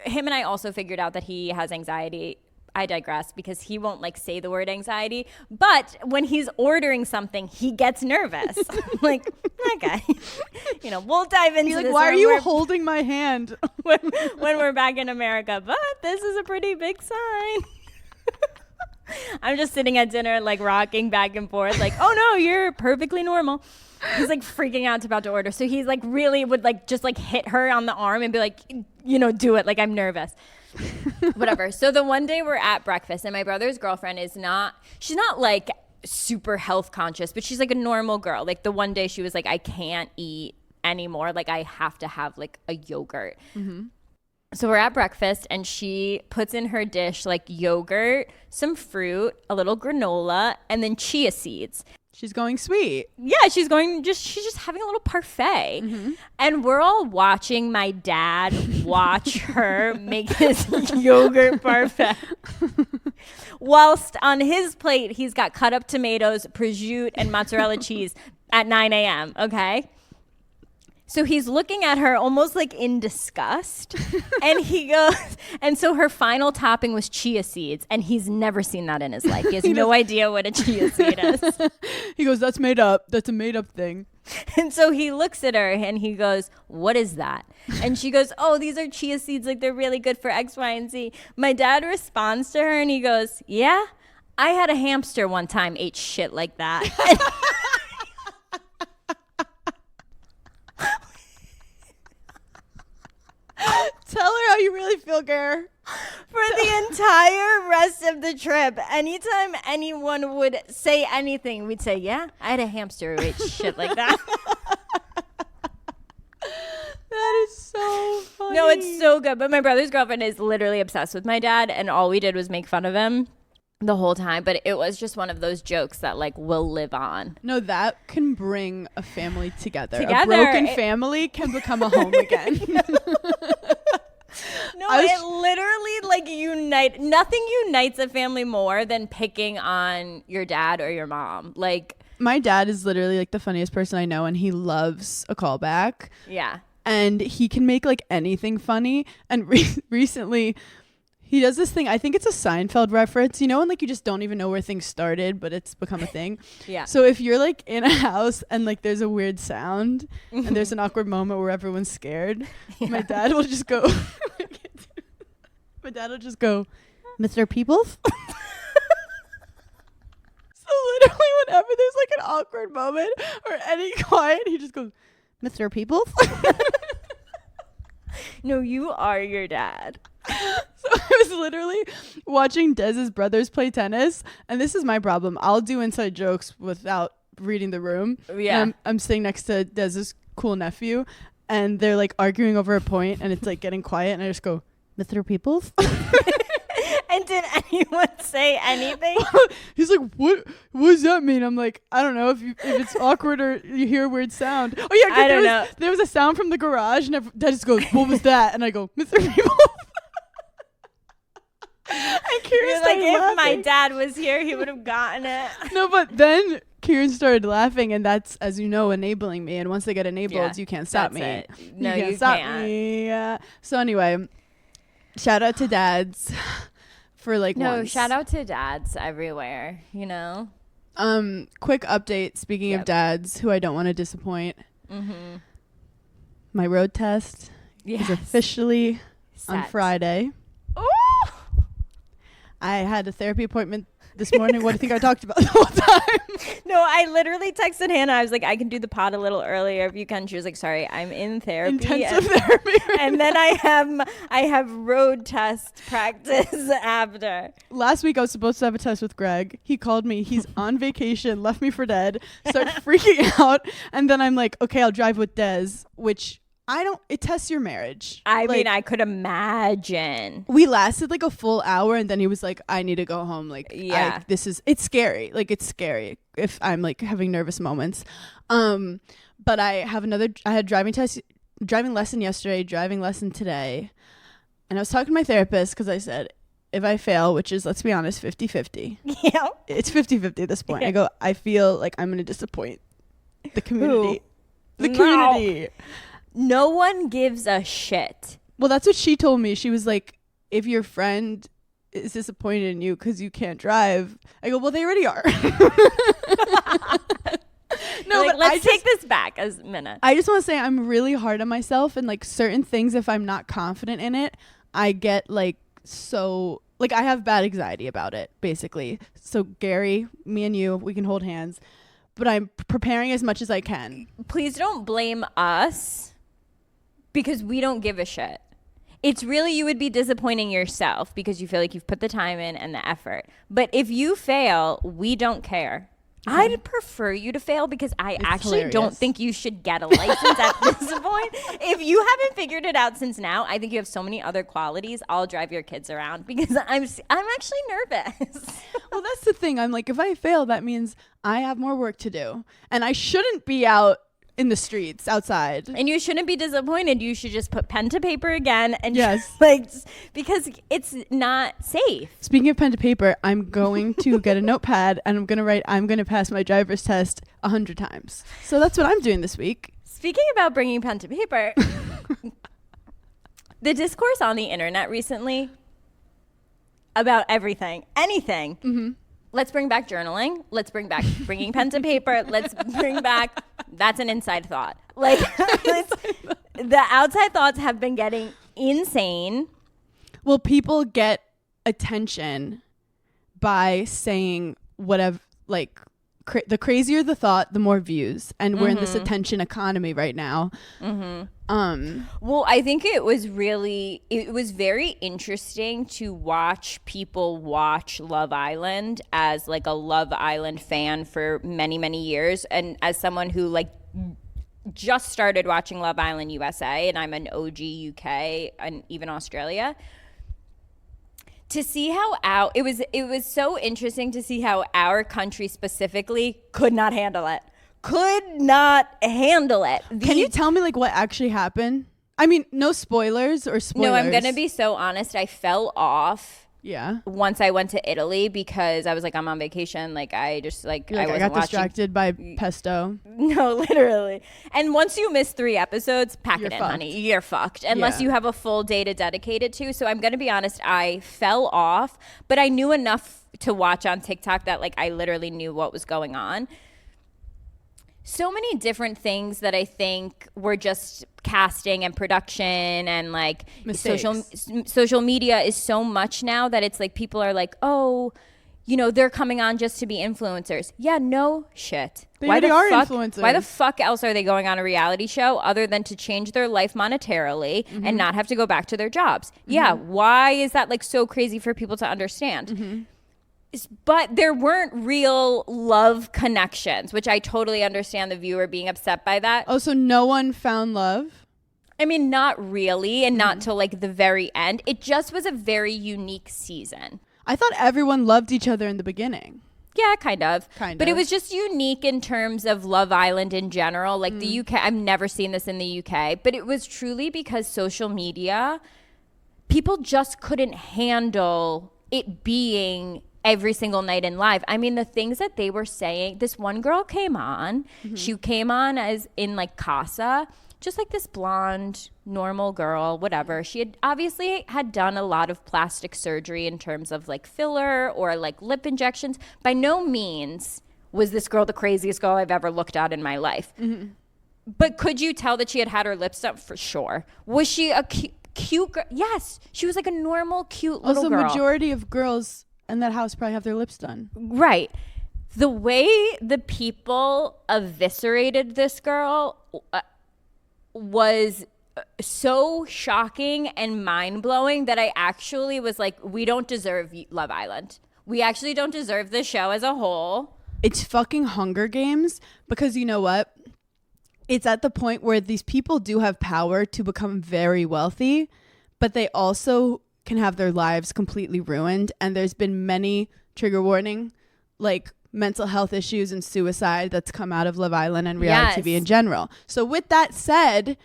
and I also figured out that he has anxiety. I digress because he won't like say the word anxiety, but when he's ordering something, he gets nervous. I'm like, okay, we'll dive into
He's like,
this.
why are
when
you
we're-
holding my hand?
when we're back in America? But this is a pretty big sign. I'm just sitting at dinner, like rocking back and forth, like, oh no, you're perfectly normal. He's like freaking out, about to order. So he's like really would like just like hit her on the arm and be like, do it. Like, I'm nervous. Whatever. So the one day we're at breakfast and my brother's girlfriend she's not like super health conscious, but she's like a normal girl. Like the one day she was like, I can't eat anymore. Like I have to have like a yogurt. Mm-hmm. So we're at breakfast and she puts in her dish like yogurt, some fruit, a little granola, and then chia seeds.
She's going sweet.
Yeah, she's just having a little parfait. Mm-hmm. And we're all watching my dad watch her make his yogurt parfait. Whilst on his plate, he's got cut up tomatoes, prosciutto, and mozzarella cheese at 9 a.m., okay? So he's looking at her almost like in disgust. And he goes, and so her final topping was chia seeds. And he's never seen that in his life. He has no idea what a chia seed is.
He goes, that's made up. That's a made up thing.
And so he looks at her and he goes, what is that? And she goes, oh, these are chia seeds. Like they're really good for X, Y, and Z. My dad responds to her and he goes, yeah, I had a hamster one time, ate shit like that.
Tell her how you really feel, Gare.
For the entire rest of the trip, anytime anyone would say anything, we'd say, yeah, I had a hamster who ate shit like that.
That is so funny.
No, it's so good. But my brother's girlfriend is literally obsessed with my dad, and all we did was make fun of him the whole time. But it was just one of those jokes that like will live on.
No, that can bring a family together. A
Together,
broken family can become a home again.
No, it literally like nothing unites a family more than picking on your dad or your mom. Like
my dad is literally like the funniest person I know, and he loves a callback.
Yeah.
And he can make like anything funny. And recently he does this thing. I think it's a Seinfeld reference, and like you just don't even know where things started, but it's become a thing.
Yeah.
So if you're like in a house and like there's a weird sound and there's an awkward moment where everyone's scared, my dad will just go, Mr. Peoples? So literally whenever there's like an awkward moment or any quiet, he just goes, Mr. Peoples?
No, you are your dad.
So I was literally watching Dez's brothers play tennis, and this is my problem. I'll do inside jokes without reading the room.
Yeah.
And I'm sitting next to Dez's cool nephew, and they're like arguing over a point, and it's like getting quiet, and I just go, Mr. Peoples?
And did anyone say anything?
He's like, what does that mean? I'm like, I don't know, if it's awkward or you hear a weird sound. Oh yeah,
I don't know.
There was a sound from the garage, and Dad just goes, what was that? And I go, Mr. Peoples. And Kieran
You're like,
started
if
laughing.
my dad was here, he would have gotten it.
No, but then Kieran started laughing, and that's, as you know, enabling me. And once they get enabled,
Yeah,
you can't stop me.
it. No, you
stop
can't.
me. So anyway, shout out to dads for like
No,
once.
shout out to dads everywhere,
Quick update. Speaking of dads, who I don't want to disappoint.
Mm-hmm.
My road test is officially on Friday.
Ooh!
I had a therapy appointment this morning. What do you think I talked about the whole time?
No, I literally texted Hannah. I was like, I can do the pod a little earlier if you can. She was like, sorry, I'm in therapy.
Intensive therapy.
And then I have road test practice after.
Last week I was supposed to have a test with Greg. He called me. He's on vacation, left me for dead, started freaking out. And then I'm like, okay, I'll drive with Dez, which it tests your marriage.
I mean, I could imagine.
We lasted like a full hour, and then he was like, I need to go home. Like,
yeah,
it's scary. Like, it's scary if I'm like having nervous moments. But I had driving lesson yesterday, driving lesson today. And I was talking to my therapist because I said, if I fail, which is, let's be honest, 50-50.
Yeah.
It's 50-50 at this point. I go, I feel like I'm going to disappoint the community. The community.
No one gives a shit.
Well, that's what she told me. She was like, if your friend is disappointed in you because you can't drive. I go, well, they already are. No,
like,
but
let's take this back a minute.
I just want to say I'm really hard on myself, and like certain things, if I'm not confident in it, I get like so like I have bad anxiety about it, basically. So Gary, me and you, we can hold hands, but I'm preparing as much as I can.
Please don't blame us because we don't give a shit. It's really, you would be disappointing yourself because you feel like you've put the time in and the effort. But if you fail, we don't care. I'd prefer you to fail because I actually don't think you should get a license at this point. If you haven't figured it out since now, I think you have so many other qualities. I'll drive your kids around because I'm actually nervous.
Well, that's the thing. I'm like, if I fail, that means I have more work to do. And I shouldn't be out in the streets outside.
And you shouldn't be disappointed. You should just put pen to paper again and
yes,
because it's not safe.
Speaking of pen to paper, I'm going to get a notepad and I'm going to write, I'm going to pass my driver's test 100 times. So that's what I'm doing this week.
Speaking about bringing pen to paper, the discourse on the internet recently about anything. Mm-hmm. Let's bring back journaling. Let's bring back bringing pen to paper. Let's bring back, that's an inside thought. Like, the outside thoughts have been getting insane.
Well, people get attention by saying whatever, like, the crazier the thought, the more views. And we're in this attention economy right now.
Well, I think it was very interesting to watch people watch Love Island as like a Love Island fan for many, many years. And as someone who like just started watching Love Island USA, and I'm an OG UK and even Australia, to see how it was so interesting to see how our country specifically could not handle it. Can
you tell me like what actually happened? I mean, no spoilers or spoilers.
No, I'm going to be so honest. I fell off.
Yeah.
Once I went to Italy because I was like, I'm on vacation. Like I just like, I
got distracted by pesto.
No, literally. And once you miss 3 episodes, pack it in, honey. You're fucked. Unless you have a full day to dedicate it to. So I'm going to be honest. I fell off, but I knew enough to watch on TikTok that like I literally knew what was going on. So many different things that I think were just casting and production and like social media is so much now that it's like people are like, oh, you know, they're coming on just to be influencers. Yeah, no shit.
They already are influencers.
Why the fuck else are they going on a reality show other than to change their life monetarily and not have to go back to their jobs? Yeah, why is that like so crazy for people to understand? But there weren't real love connections, which I totally understand the viewer being upset by that.
Oh, so no one found love?
I mean, not really, and not till like the very end. It just was a very unique season.
I thought everyone loved each other in the beginning.
Yeah, kind of. But it was just unique in terms of Love Island in general. Like the UK, I've never seen this in the UK, but it was truly because social media, people just couldn't handle it being every single night in live. I mean, the things that they were saying, this one girl came on, she came on as in like Casa, just like this blonde, normal girl, whatever. She had obviously had done a lot of plastic surgery in terms of like filler or like lip injections. By no means was this girl the craziest girl I've ever looked at in my life. But could you tell that she had her lips done? For sure. Was she a cute girl? Yes. She was like a normal, cute little girl.
Also, majority of girls in that house probably have their lips done.
Right. The way the people eviscerated this girl was so shocking and mind-blowing that I actually was like, we don't deserve Love Island. We actually don't deserve this show as a whole.
It's fucking Hunger Games because you know what? It's at the point where these people do have power to become very wealthy, but they also can have their lives completely ruined. And there's been many, trigger warning, like mental health issues and suicide that's come out of Love Island and reality TV in general. So with that said,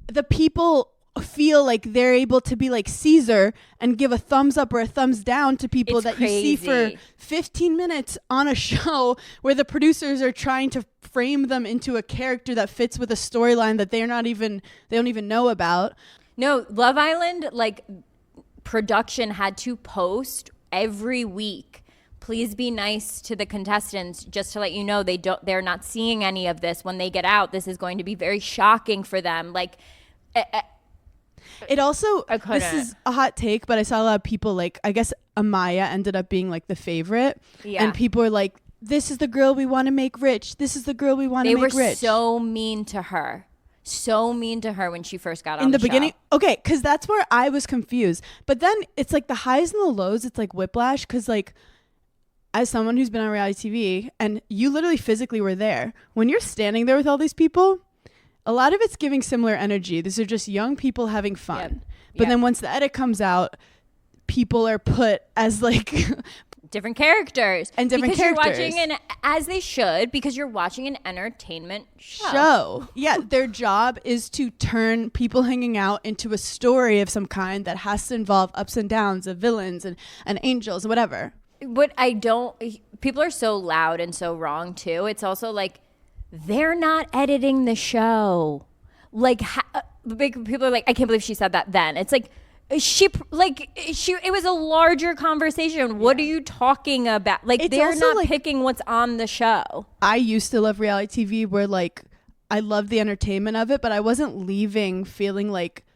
the people feel like they're able to be like Caesar and give a thumbs up or a thumbs down to people that you see for 15 minutes on a show where the producers are trying to frame them into a character that fits with a storyline that they don't even know about.
No, Love Island, like, production had to post every week, please be nice to the contestants, just to let you know they're not seeing any of this when they get out. This is going to be very shocking for them. Like,
it also, this is a hot take, but I saw a lot of people, like, I guess Amaya ended up being like the favorite. Yeah. And people were like, this is the girl we want to make rich. This is the girl we want to make rich.
They were so mean to her. So mean to her when she first got on
in the
show.
Beginning. Okay, because that's where I was confused. But then it's like the highs and the lows. It's like whiplash, because like, as someone who's been on reality TV, and you literally physically were there, when you're standing there with all these people, a lot of it's giving similar energy. These are just young people having fun. Yep. But then once the edit comes out, people are put as like
different characters.
And different characters.
You're watching as they should, because you're watching an entertainment show.
Yeah, their job is to turn people hanging out into a story of some kind that has to involve ups and downs of villains and angels and whatever.
But people are so loud and so wrong too. It's also like, they're not editing the show. Like, people are like, I can't believe she said that then. It's like, it was a larger conversation. What are you talking about? Like, it's they're not like, picking what's on the show.
I used to love reality TV where like, I loved the entertainment of it, but I wasn't leaving feeling like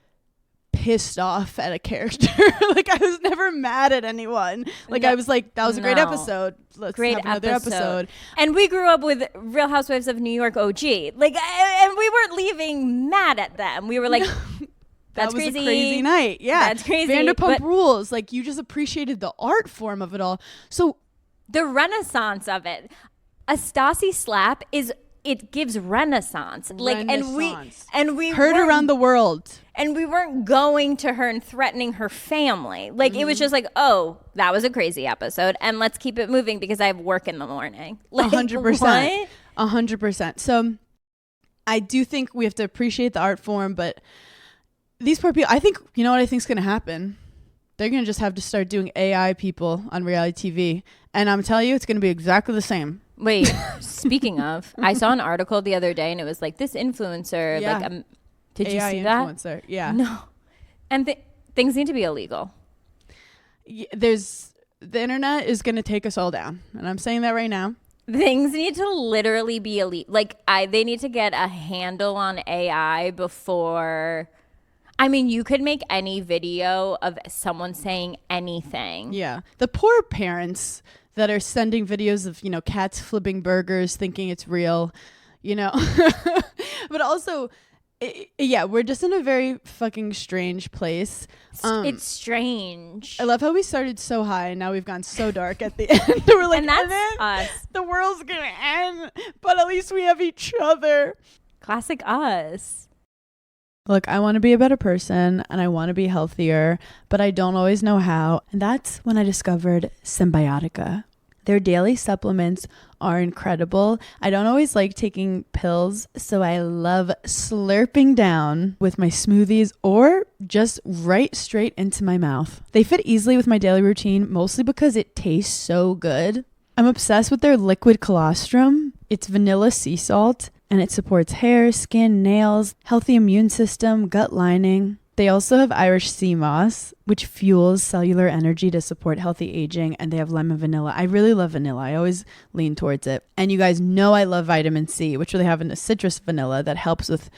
pissed off at a character. Like, I was never mad at anyone. Like, I was like, that was a great episode. Let's have another episode.
And we grew up with Real Housewives of New York OG. Like, and we weren't leaving mad at them. We were like, that's crazy.
That was a crazy night. Yeah.
That's crazy.
Vanderpump Rules. Like, you just appreciated the art form of it all. So
the renaissance of it. A Stassi slap it gives renaissance. Like, and we
heard around the world.
And we weren't going to her and threatening her family. Like, it was just like, oh, that was a crazy episode, and let's keep it moving because I have work in the morning. Like,
100%. 100%. So I do think we have to appreciate the art form, but these poor people, I think, you know what I think is going to happen? They're going to just have to start doing AI people on reality TV. And I'm telling you, it's going to be exactly the same.
Wait, speaking of, I saw an article the other day and it was like, this influencer, like, did you see
influencer,
that?
Yeah.
No. And things need to be illegal.
The internet is going to take us all down. And I'm saying that right now.
Things need to literally be illegal. Like, they need to get a handle on AI before. I mean, you could make any video of someone saying anything.
Yeah. The poor parents that are sending videos of, cats flipping burgers thinking it's real, But also, we're just in a very fucking strange place.
It's strange.
I love how we started so high and now we've gone so dark at the end. We're like,
and that's us.
The world's going to end, but at least we have each other.
Classic us.
Look, I want to be a better person and I want to be healthier, but I don't always know how. And that's when I discovered Symbiotica. Their daily supplements are incredible. I don't always like taking pills, so I love slurping down with my smoothies or just right straight into my mouth. They fit easily with my daily routine, mostly because it tastes so good. I'm obsessed with their liquid colostrum. It's vanilla sea salt, and it supports hair, skin, nails, healthy immune system, gut lining. They also have Irish sea moss, which fuels cellular energy to support healthy aging, and they have lemon vanilla. I really love vanilla. I always lean towards it. And you guys know I love vitamin C, which they have in a citrus vanilla that helps with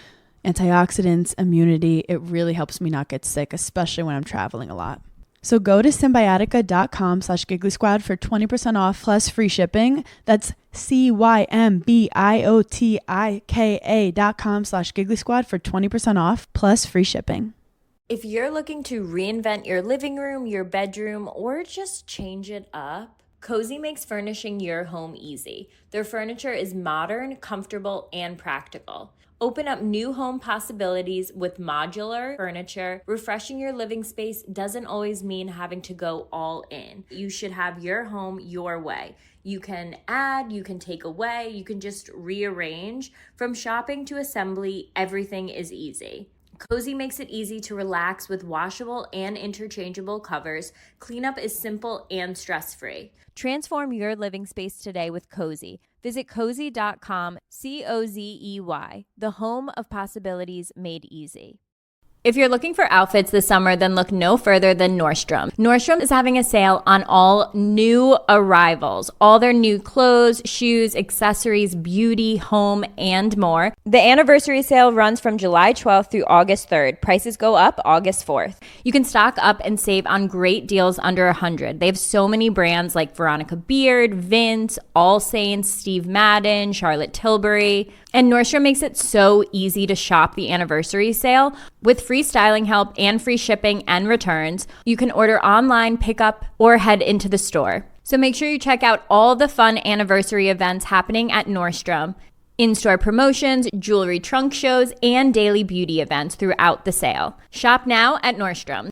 antioxidants, immunity. It really helps me not get sick, especially when I'm traveling a lot. So go to symbiotica.com/gigglysquad for 20% off plus free shipping. That's CYMBIOTIKA.com/gigglysquad for 20% off plus free shipping.
If you're looking to reinvent your living room, your bedroom, or just change it up, Cozy makes furnishing your home easy. Their furniture is modern, comfortable, and practical. Open up new home possibilities with modular furniture. Refreshing your living space doesn't always mean having to go all in. You should have your home your way. You can add, you can take away, you can just rearrange. From shopping to assembly, everything is easy. Cozy makes it easy to relax with washable and interchangeable covers. Cleanup is simple and stress-free. Transform your living space today with Cozy. Visit cozy.com, COZEY, the home of possibilities made easy. If you're looking for outfits this summer, then look no further than Nordstrom. Nordstrom is having a sale on all new arrivals, all their new clothes, shoes, accessories, beauty, home, and more. The anniversary sale runs from July 12th through August 3rd. Prices go up August 4th. You can stock up and save on great deals under $100. They have so many brands like Veronica Beard, Vince, All Saints, Steve Madden, Charlotte Tilbury. And Nordstrom makes it so easy to shop the anniversary sale. With free styling help and free shipping and returns, you can order online, pick up, or head into the store. So make sure you check out all the fun anniversary events happening at Nordstrom. In-store promotions, jewelry trunk shows, and daily beauty events throughout the sale. Shop now at Nordstrom.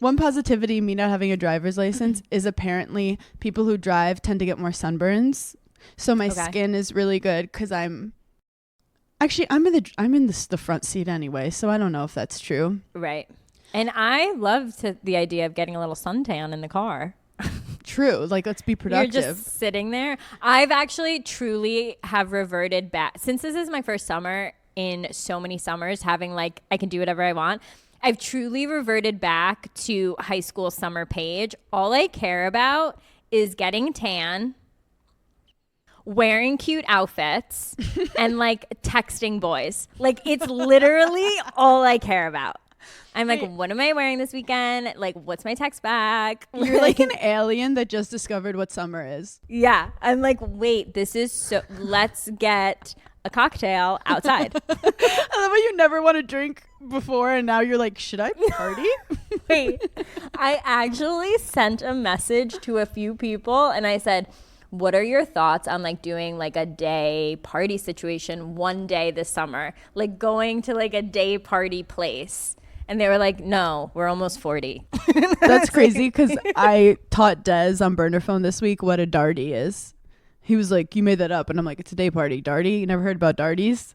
One positivity, me not having a driver's license, is apparently people who drive tend to get more sunburns. So my skin is really good because I'm in the front seat anyway. So I don't know if that's true.
Right. And I love the idea of getting a little suntan in the car.
True. Like, let's be productive.
You're just sitting there. I've actually truly have reverted back. Since this is my first summer in so many summers, having like, I can do whatever I want. I've truly reverted back to high school summer Paige. All I care about is getting tan, wearing cute outfits, and like texting boys. Like, it's literally all I care about. I'm like, what am I wearing this weekend? Like, what's my text back?
You're like an alien that just discovered what summer is.
Yeah. I'm like, wait, this is so, let's get a cocktail outside.
I love how you never want to drink before and now you're like, should I party?
Wait, I actually sent a message to a few people and I said, what are your thoughts on like doing like a day party situation one day this summer? Like going to like a day party place. And they were like, no, we're almost 40.
That's crazy because I taught Des on burner phone this week what a darty is. He was like, you made that up. And I'm like, it's a day party. Darty? You never heard about darties?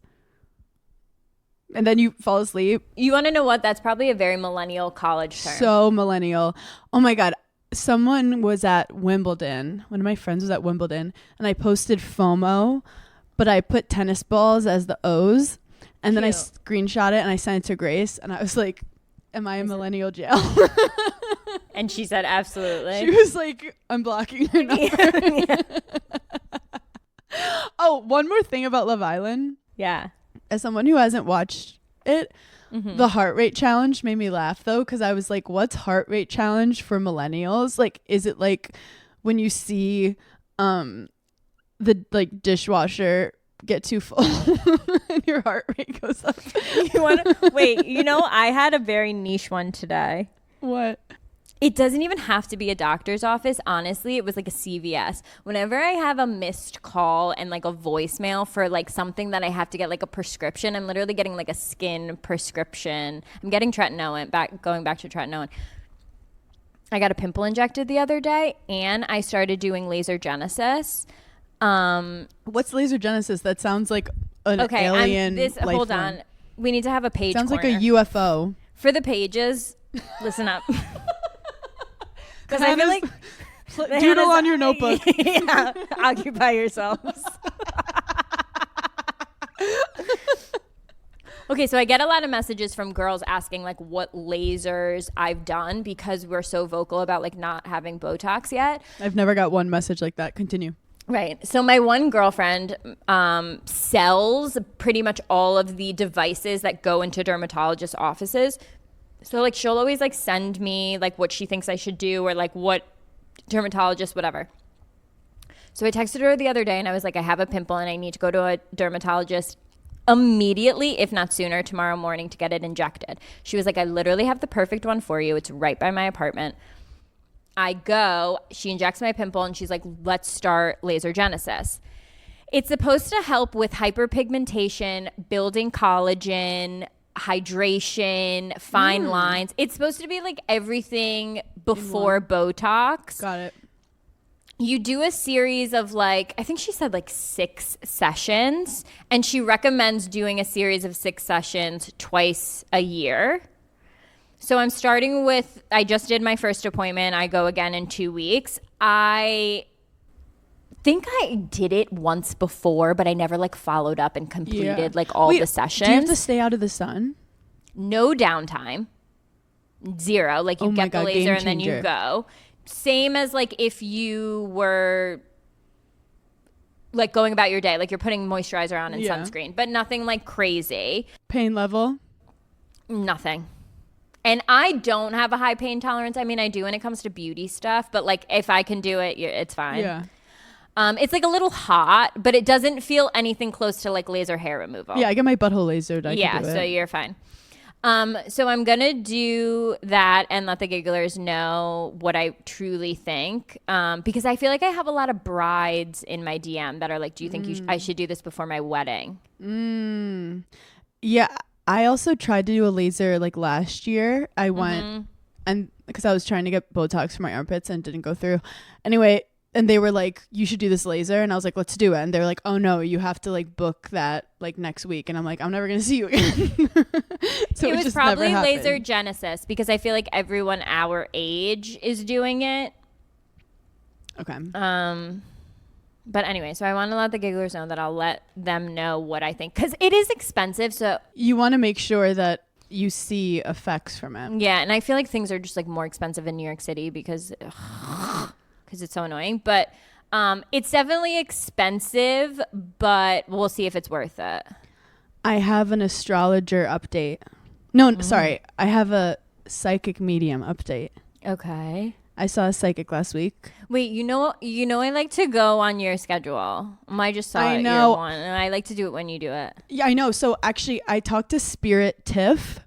And then you fall asleep.
You want to know what? That's probably a very millennial college term.
So millennial. Oh my God. Someone was at Wimbledon. One of my friends was at Wimbledon. And I posted FOMO, but I put tennis balls as the O's. And then I screenshot it and I sent it to Grace. And I was like, am I in millennial jail?
And she said, absolutely.
She was like, I'm blocking your number.
Yeah.
Oh, one more thing about Love Island.
Yeah.
As someone who hasn't watched it, the heart rate challenge made me laugh though, because I was like, what's heart rate challenge for millennials? Like, is it like when you see the like dishwasher get too full and your heart rate goes up?
You want to wait? You know, I had a very niche one today.
What?
It doesn't even have to be a doctor's office. Honestly, it was like a CVS. Whenever I have a missed call and like a voicemail for like something that I have to get like a prescription, I'm literally getting like a skin prescription. I'm getting tretinoin, going back to tretinoin. I got a pimple injected the other day and I started doing laser genesis.
What's laser genesis? That sounds like an alien.
Hold on. We need to have a page.
Sounds
corner.
like a UFO.
For the pages, listen up. Because I feel like
doodle on your notebook.
Yeah, occupy yourselves. Okay, so I get a lot of messages from girls asking like what lasers I've done because we're so vocal about like not having Botox yet.
I've never got one message like that. Continue.
Right. So my one girlfriend sells pretty much all of the devices that go into dermatologist offices. So like she'll always like send me like what she thinks I should do or like what dermatologist, whatever. So I texted her the other day and I was like, I have a pimple and I need to go to a dermatologist immediately, if not sooner, tomorrow morning to get it injected. She was like, I literally have the perfect one for you. It's right by my apartment. I go, she injects my pimple and she's like, let's start laser genesis. It's supposed to help with hyperpigmentation, building collagen, hydration, fine lines. It's supposed to be like everything before Botox.
Got it.
You do a series of like, I think she said like 6 sessions, and she recommends doing a series of 6 sessions twice a year. So I'm starting with, I just did my first appointment. I go again in 2 weeks. I think I did it once before, but I never like followed up and completed like all the sessions.
Do you have to stay out of the sun?
No downtime. Zero. Like you get the laser and then you go. Same as like if you were like going about your day, like you're putting moisturizer on and sunscreen, but nothing like crazy.
Pain level?
Nothing. And I don't have a high pain tolerance. I mean, I do when it comes to beauty stuff, but like if I can do it, it's fine.
Yeah.
It's like a little hot, but it doesn't feel anything close to like laser hair removal.
Yeah, I get my butthole lasered.
So you're fine. So I'm going to do that and let the gigglers know what I truly think. Because I feel like I have a lot of brides in my DM that are like, do you think I should do this before my wedding?
Yeah. I also tried to do a laser like last year. I went and because I was trying to get Botox for my armpits and didn't go through. Anyway, and they were like, you should do this laser. And I was like, let's do it. And they were like, oh no, you have to like book that like next week. And I'm like, I'm never going to see you again. So
it was probably laser genesis because I feel like everyone our age is doing it.
Okay.
But anyway, so I want to let the gigglers know that I'll let them know what I think because it is expensive. So
you want to make sure that you see effects from it.
Yeah. And I feel like things are just like more expensive in New York City because it's so annoying. But it's definitely expensive, but we'll see if it's worth it. I
have an astrologer update. No, sorry. I have a psychic medium update.
Okay.
I saw a psychic last week.
Wait, you know I like to go on your schedule. I just saw
I know.
Your one, and I like to do it when you do it.
Yeah, I know. So actually, I talked to Spirit Tiff.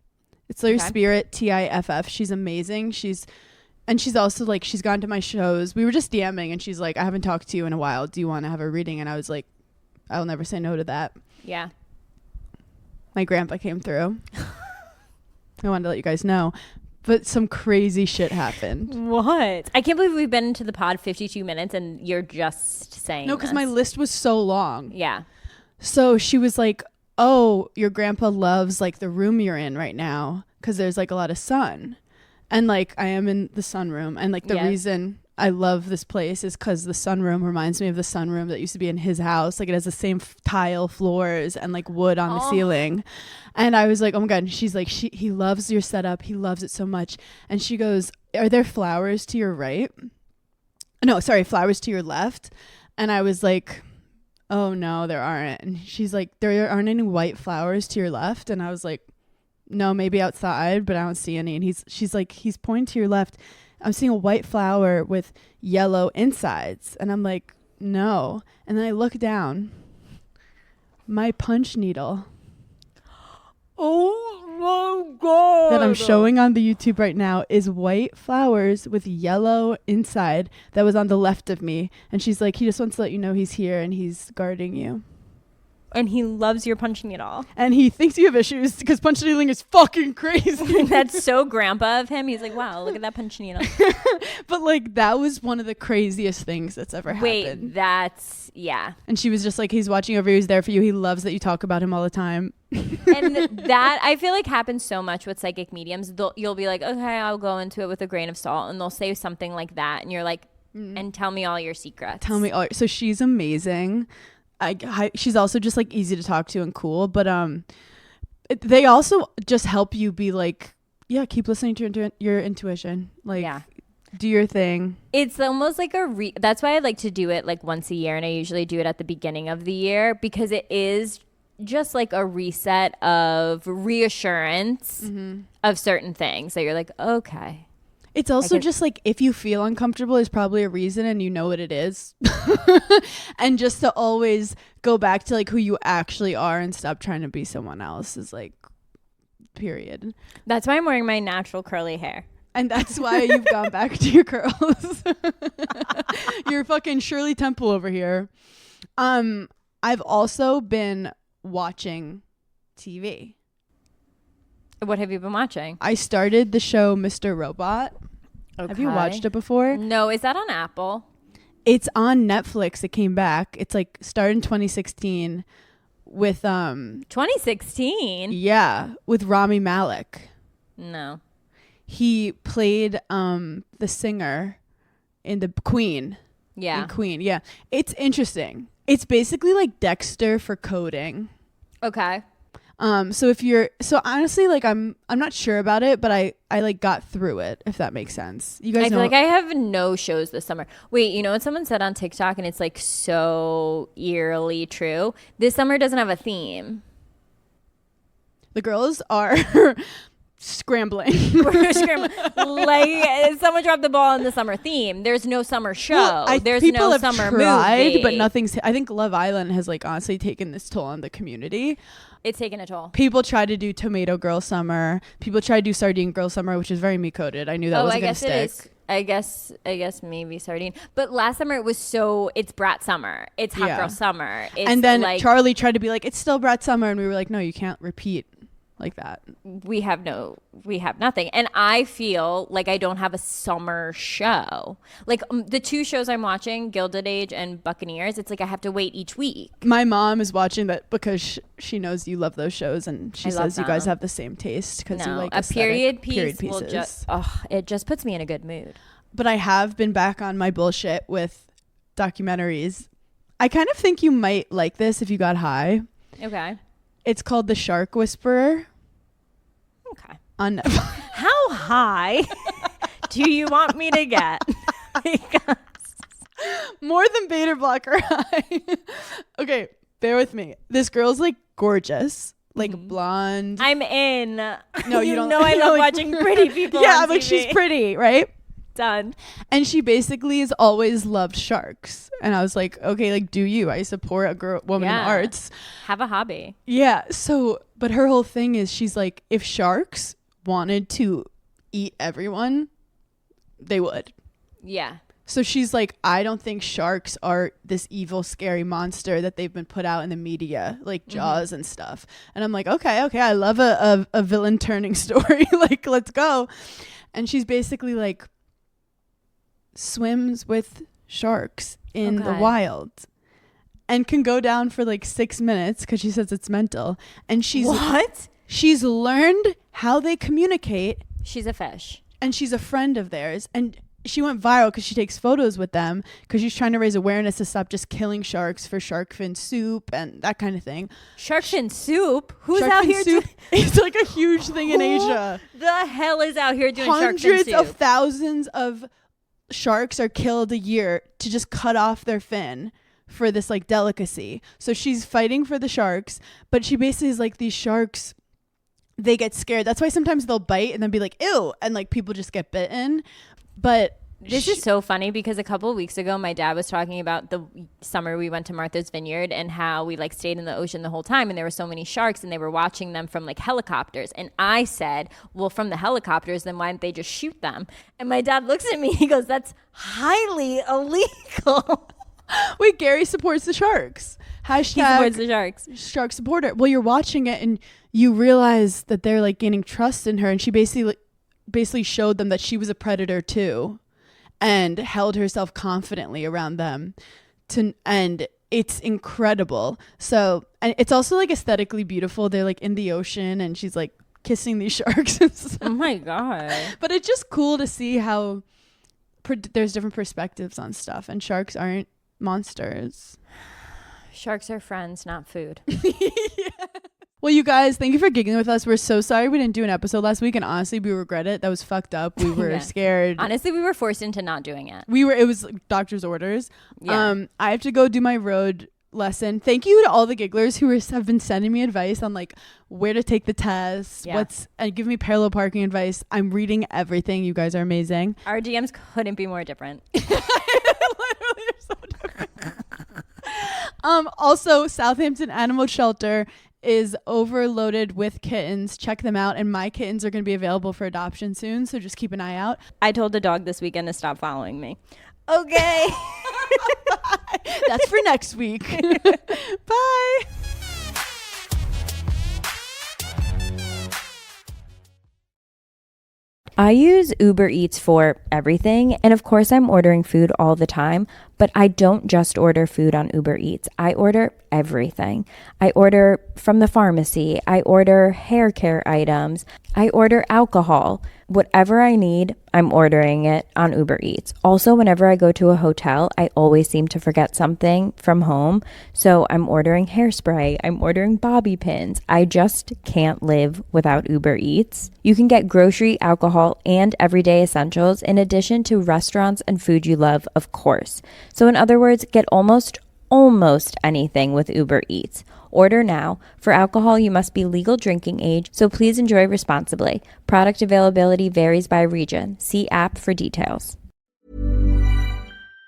It's their Spirit Tiff. She's amazing. She's also like, she's gone to my shows. We were just DMing, and she's like, I haven't talked to you in a while. Do you want to have a reading? And I was like, I'll never say no to that.
Yeah.
My grandpa came through. I wanted to let you guys know. But some crazy shit happened.
What? I can't believe we've been into the pod 52 minutes and you're just saying
No, because my list was so long.
Yeah.
So she was like, oh, your grandpa loves like the room you're in right now because there's like a lot of sun. And like I am in the sunroom. And like the reason I love this place is because the sunroom reminds me of the sunroom that used to be in his house. Like it has the same tile floors and like wood on the ceiling. And I was like, oh my God. And she's like, he loves your setup. He loves it so much. And she goes, are there flowers to your right? No, sorry, flowers to your left. And I was like, oh no, there aren't. And she's like, there aren't any white flowers to your left. And I was like, no, maybe outside, but I don't see any. And she's like, he's pointing to your left. I'm seeing a white flower with yellow insides. And I'm like, no. And then I look down. My punch needle.
Oh my God.
That I'm showing on the YouTube right now is white flowers with yellow inside that was on the left of me. And she's like, he just wants to let you know he's here and he's guarding you.
And he loves your punch needle.
And he thinks you have issues because punch needling is fucking crazy.
That's so grandpa of him. He's like, wow, look at that punch needle.
But like that was one of the craziest things that's ever happened.
Wait, that's, yeah.
And she was just like, he's watching over you. He's there for you. He loves that you talk about him all the time.
And that I feel like happens so much with psychic mediums. You'll be like, okay, I'll go into it with a grain of salt. And they'll say something like that. And you're like, and tell me all your secrets.
Tell me all. So she's amazing. She's also just like easy to talk to and cool, but they also just help you be like, yeah, keep listening to your intuition, like do your thing. It's
almost like that's why I like to do it like once a year, and I usually do it at the beginning of the year because it is just like a reset of reassurance of certain things that you're like, okay.
It's also just like if you feel uncomfortable, there's probably a reason and you know what it is. And just to always go back to like who you actually are and stop trying to be someone else is like, period.
That's why I'm wearing my natural curly hair.
And that's why you've gone back to your curls. You're fucking Shirley Temple over here. I've also been watching TV.
What have you been watching?
I started the show Mr. Robot. Okay. Have you watched it before?
No. Is that on Apple?
It's on Netflix. It came back. It's like started in 2016 with
2016?
Yeah, with Rami Malek.
No.
He played the singer in the Queen.
Yeah.
and Queen. Yeah. It's interesting. It's basically like Dexter for coding.
Okay.
So honestly, like I'm not sure about it, but I like got through it, if that makes sense. You guys
I
know
feel like I have no shows this summer. Wait, you know what someone said on TikTok, and it's like so eerily true? This summer doesn't have a theme.
the girls are scrambling.
We're scrambling. Like someone dropped the ball on the summer theme. There's no summer show. There's
people
no
have
summer
tried,
movie.
but nothing's. I think Love Island has like honestly taken this toll on the community.
It's taken a toll.
People try to do Tomato Girl Summer. People try to do Sardine Girl Summer, which is very me coded. I knew that wasn't gonna stick.
It is. I guess maybe Sardine. But last summer it was it's Brat Summer. It's Hot Girl Summer. It's
and then
like,
Charlie tried to be like, it's still Brat Summer, and we were like, no, you can't repeat like that.
we have nothing. And I feel like I don't have a summer show. Like the two shows I'm watching, Gilded Age and Buccaneers, it's like I have to wait each week.
My mom is watching that because she knows you love those shows, and she
I love
says you guys
them.
have the same taste because you like
a period
period
piece will
pieces.
it just puts me in a good mood.
But I have been back on my bullshit with documentaries. I kind of think you might like this if you got high.
Okay.
It's called The Shark Whisperer.
Okay.
On
How high do you want me to get?
more than beta blocker high. Okay, bear with me. This girl's like gorgeous, like blonde.
I'm in.
No, you don't
know I love
like,
watching pretty people.
Yeah,
on
like
TV.
she's pretty, right?
Done.
And she basically has always loved sharks. And I was like, okay, like, do you? I support a woman in
Yeah.
arts.
Have a hobby.
Yeah. So, but her whole thing is she's like, if sharks wanted to eat everyone, they would.
Yeah.
So she's like, I don't think sharks are this evil, scary monster that they've been put out in the media, like Jaws and stuff. And I'm like, okay, I love a villain turning story. Like, let's go. And she's basically like, swims with sharks in the wild and can go down for like 6 minutes because she says it's mental. And she's learned how they communicate.
She's a fish.
And she's a friend of theirs. And she went viral because she takes photos with them because she's trying to raise awareness to stop just killing sharks for shark fin soup and that kind of thing.
Shark fin soup? Who's
Shark
out
fin
here?
soup it's like a huge thing in Asia.
The hell is out here doing shark fin
Hundreds
soup?
of thousands of sharks are killed a year to just cut off their fin for this like delicacy. So she's fighting for the sharks, but she basically is like, these sharks, they get scared. That's why sometimes they'll bite and then be like, ew, and like people just get bitten. But
this is so funny because a couple of weeks ago, my dad was talking about the summer we went to Martha's Vineyard and how we like stayed in the ocean the whole time. And there were so many sharks and they were watching them from like helicopters. And I said, well, from the helicopters, then why didn't they just shoot them? And my dad looks at me. He goes, that's highly illegal.
Wait, Gary supports the sharks.
He supports the sharks.
Shark supporter. Well, you're watching it and you realize that they're like gaining trust in her. And she basically showed them that she was a predator too. And held herself confidently around them and it's incredible. So, and it's also like aesthetically beautiful. They're like in the ocean and she's like kissing these sharks and stuff.
Oh my God.
But it's just cool to see how there's different perspectives on stuff and sharks aren't monsters.
Sharks are friends, not food.
Well, you guys, thank you for giggling with us. We're so sorry we didn't do an episode last week, and honestly, we regret it. That was fucked up. We were scared.
Honestly, we were forced into not doing it.
It was doctor's orders.
Yeah.
I have to go do my road lesson. Thank you to all the gigglers who have been sending me advice on like where to take the test, and give me parallel parking advice. I'm reading everything. You guys are amazing.
Our DMs couldn't be more different.
Literally are so different. Also, Southampton Animal Shelter is overloaded with kittens. Check them out, and my kittens are going to be available for adoption soon, so just keep an eye out.
I told the dog this weekend to stop following me. Okay.
That's for next week. Bye.
I use Uber Eats for everything, and of course I'm ordering food all the time, but I don't just order food on Uber Eats. I order everything. I order from the pharmacy. I order hair care items. I order alcohol. Whatever I need, I'm ordering it on Uber Eats. Also, whenever I go to a hotel, I always seem to forget something from home. So I'm ordering hairspray. I'm ordering bobby pins. I just can't live without Uber Eats. You can get grocery, alcohol, and everyday essentials in addition to restaurants and food you love, of course. So in other words, get almost anything with Uber Eats. Order now. For alcohol, you must be legal drinking age, so please enjoy responsibly. Product availability varies by region. See app for details.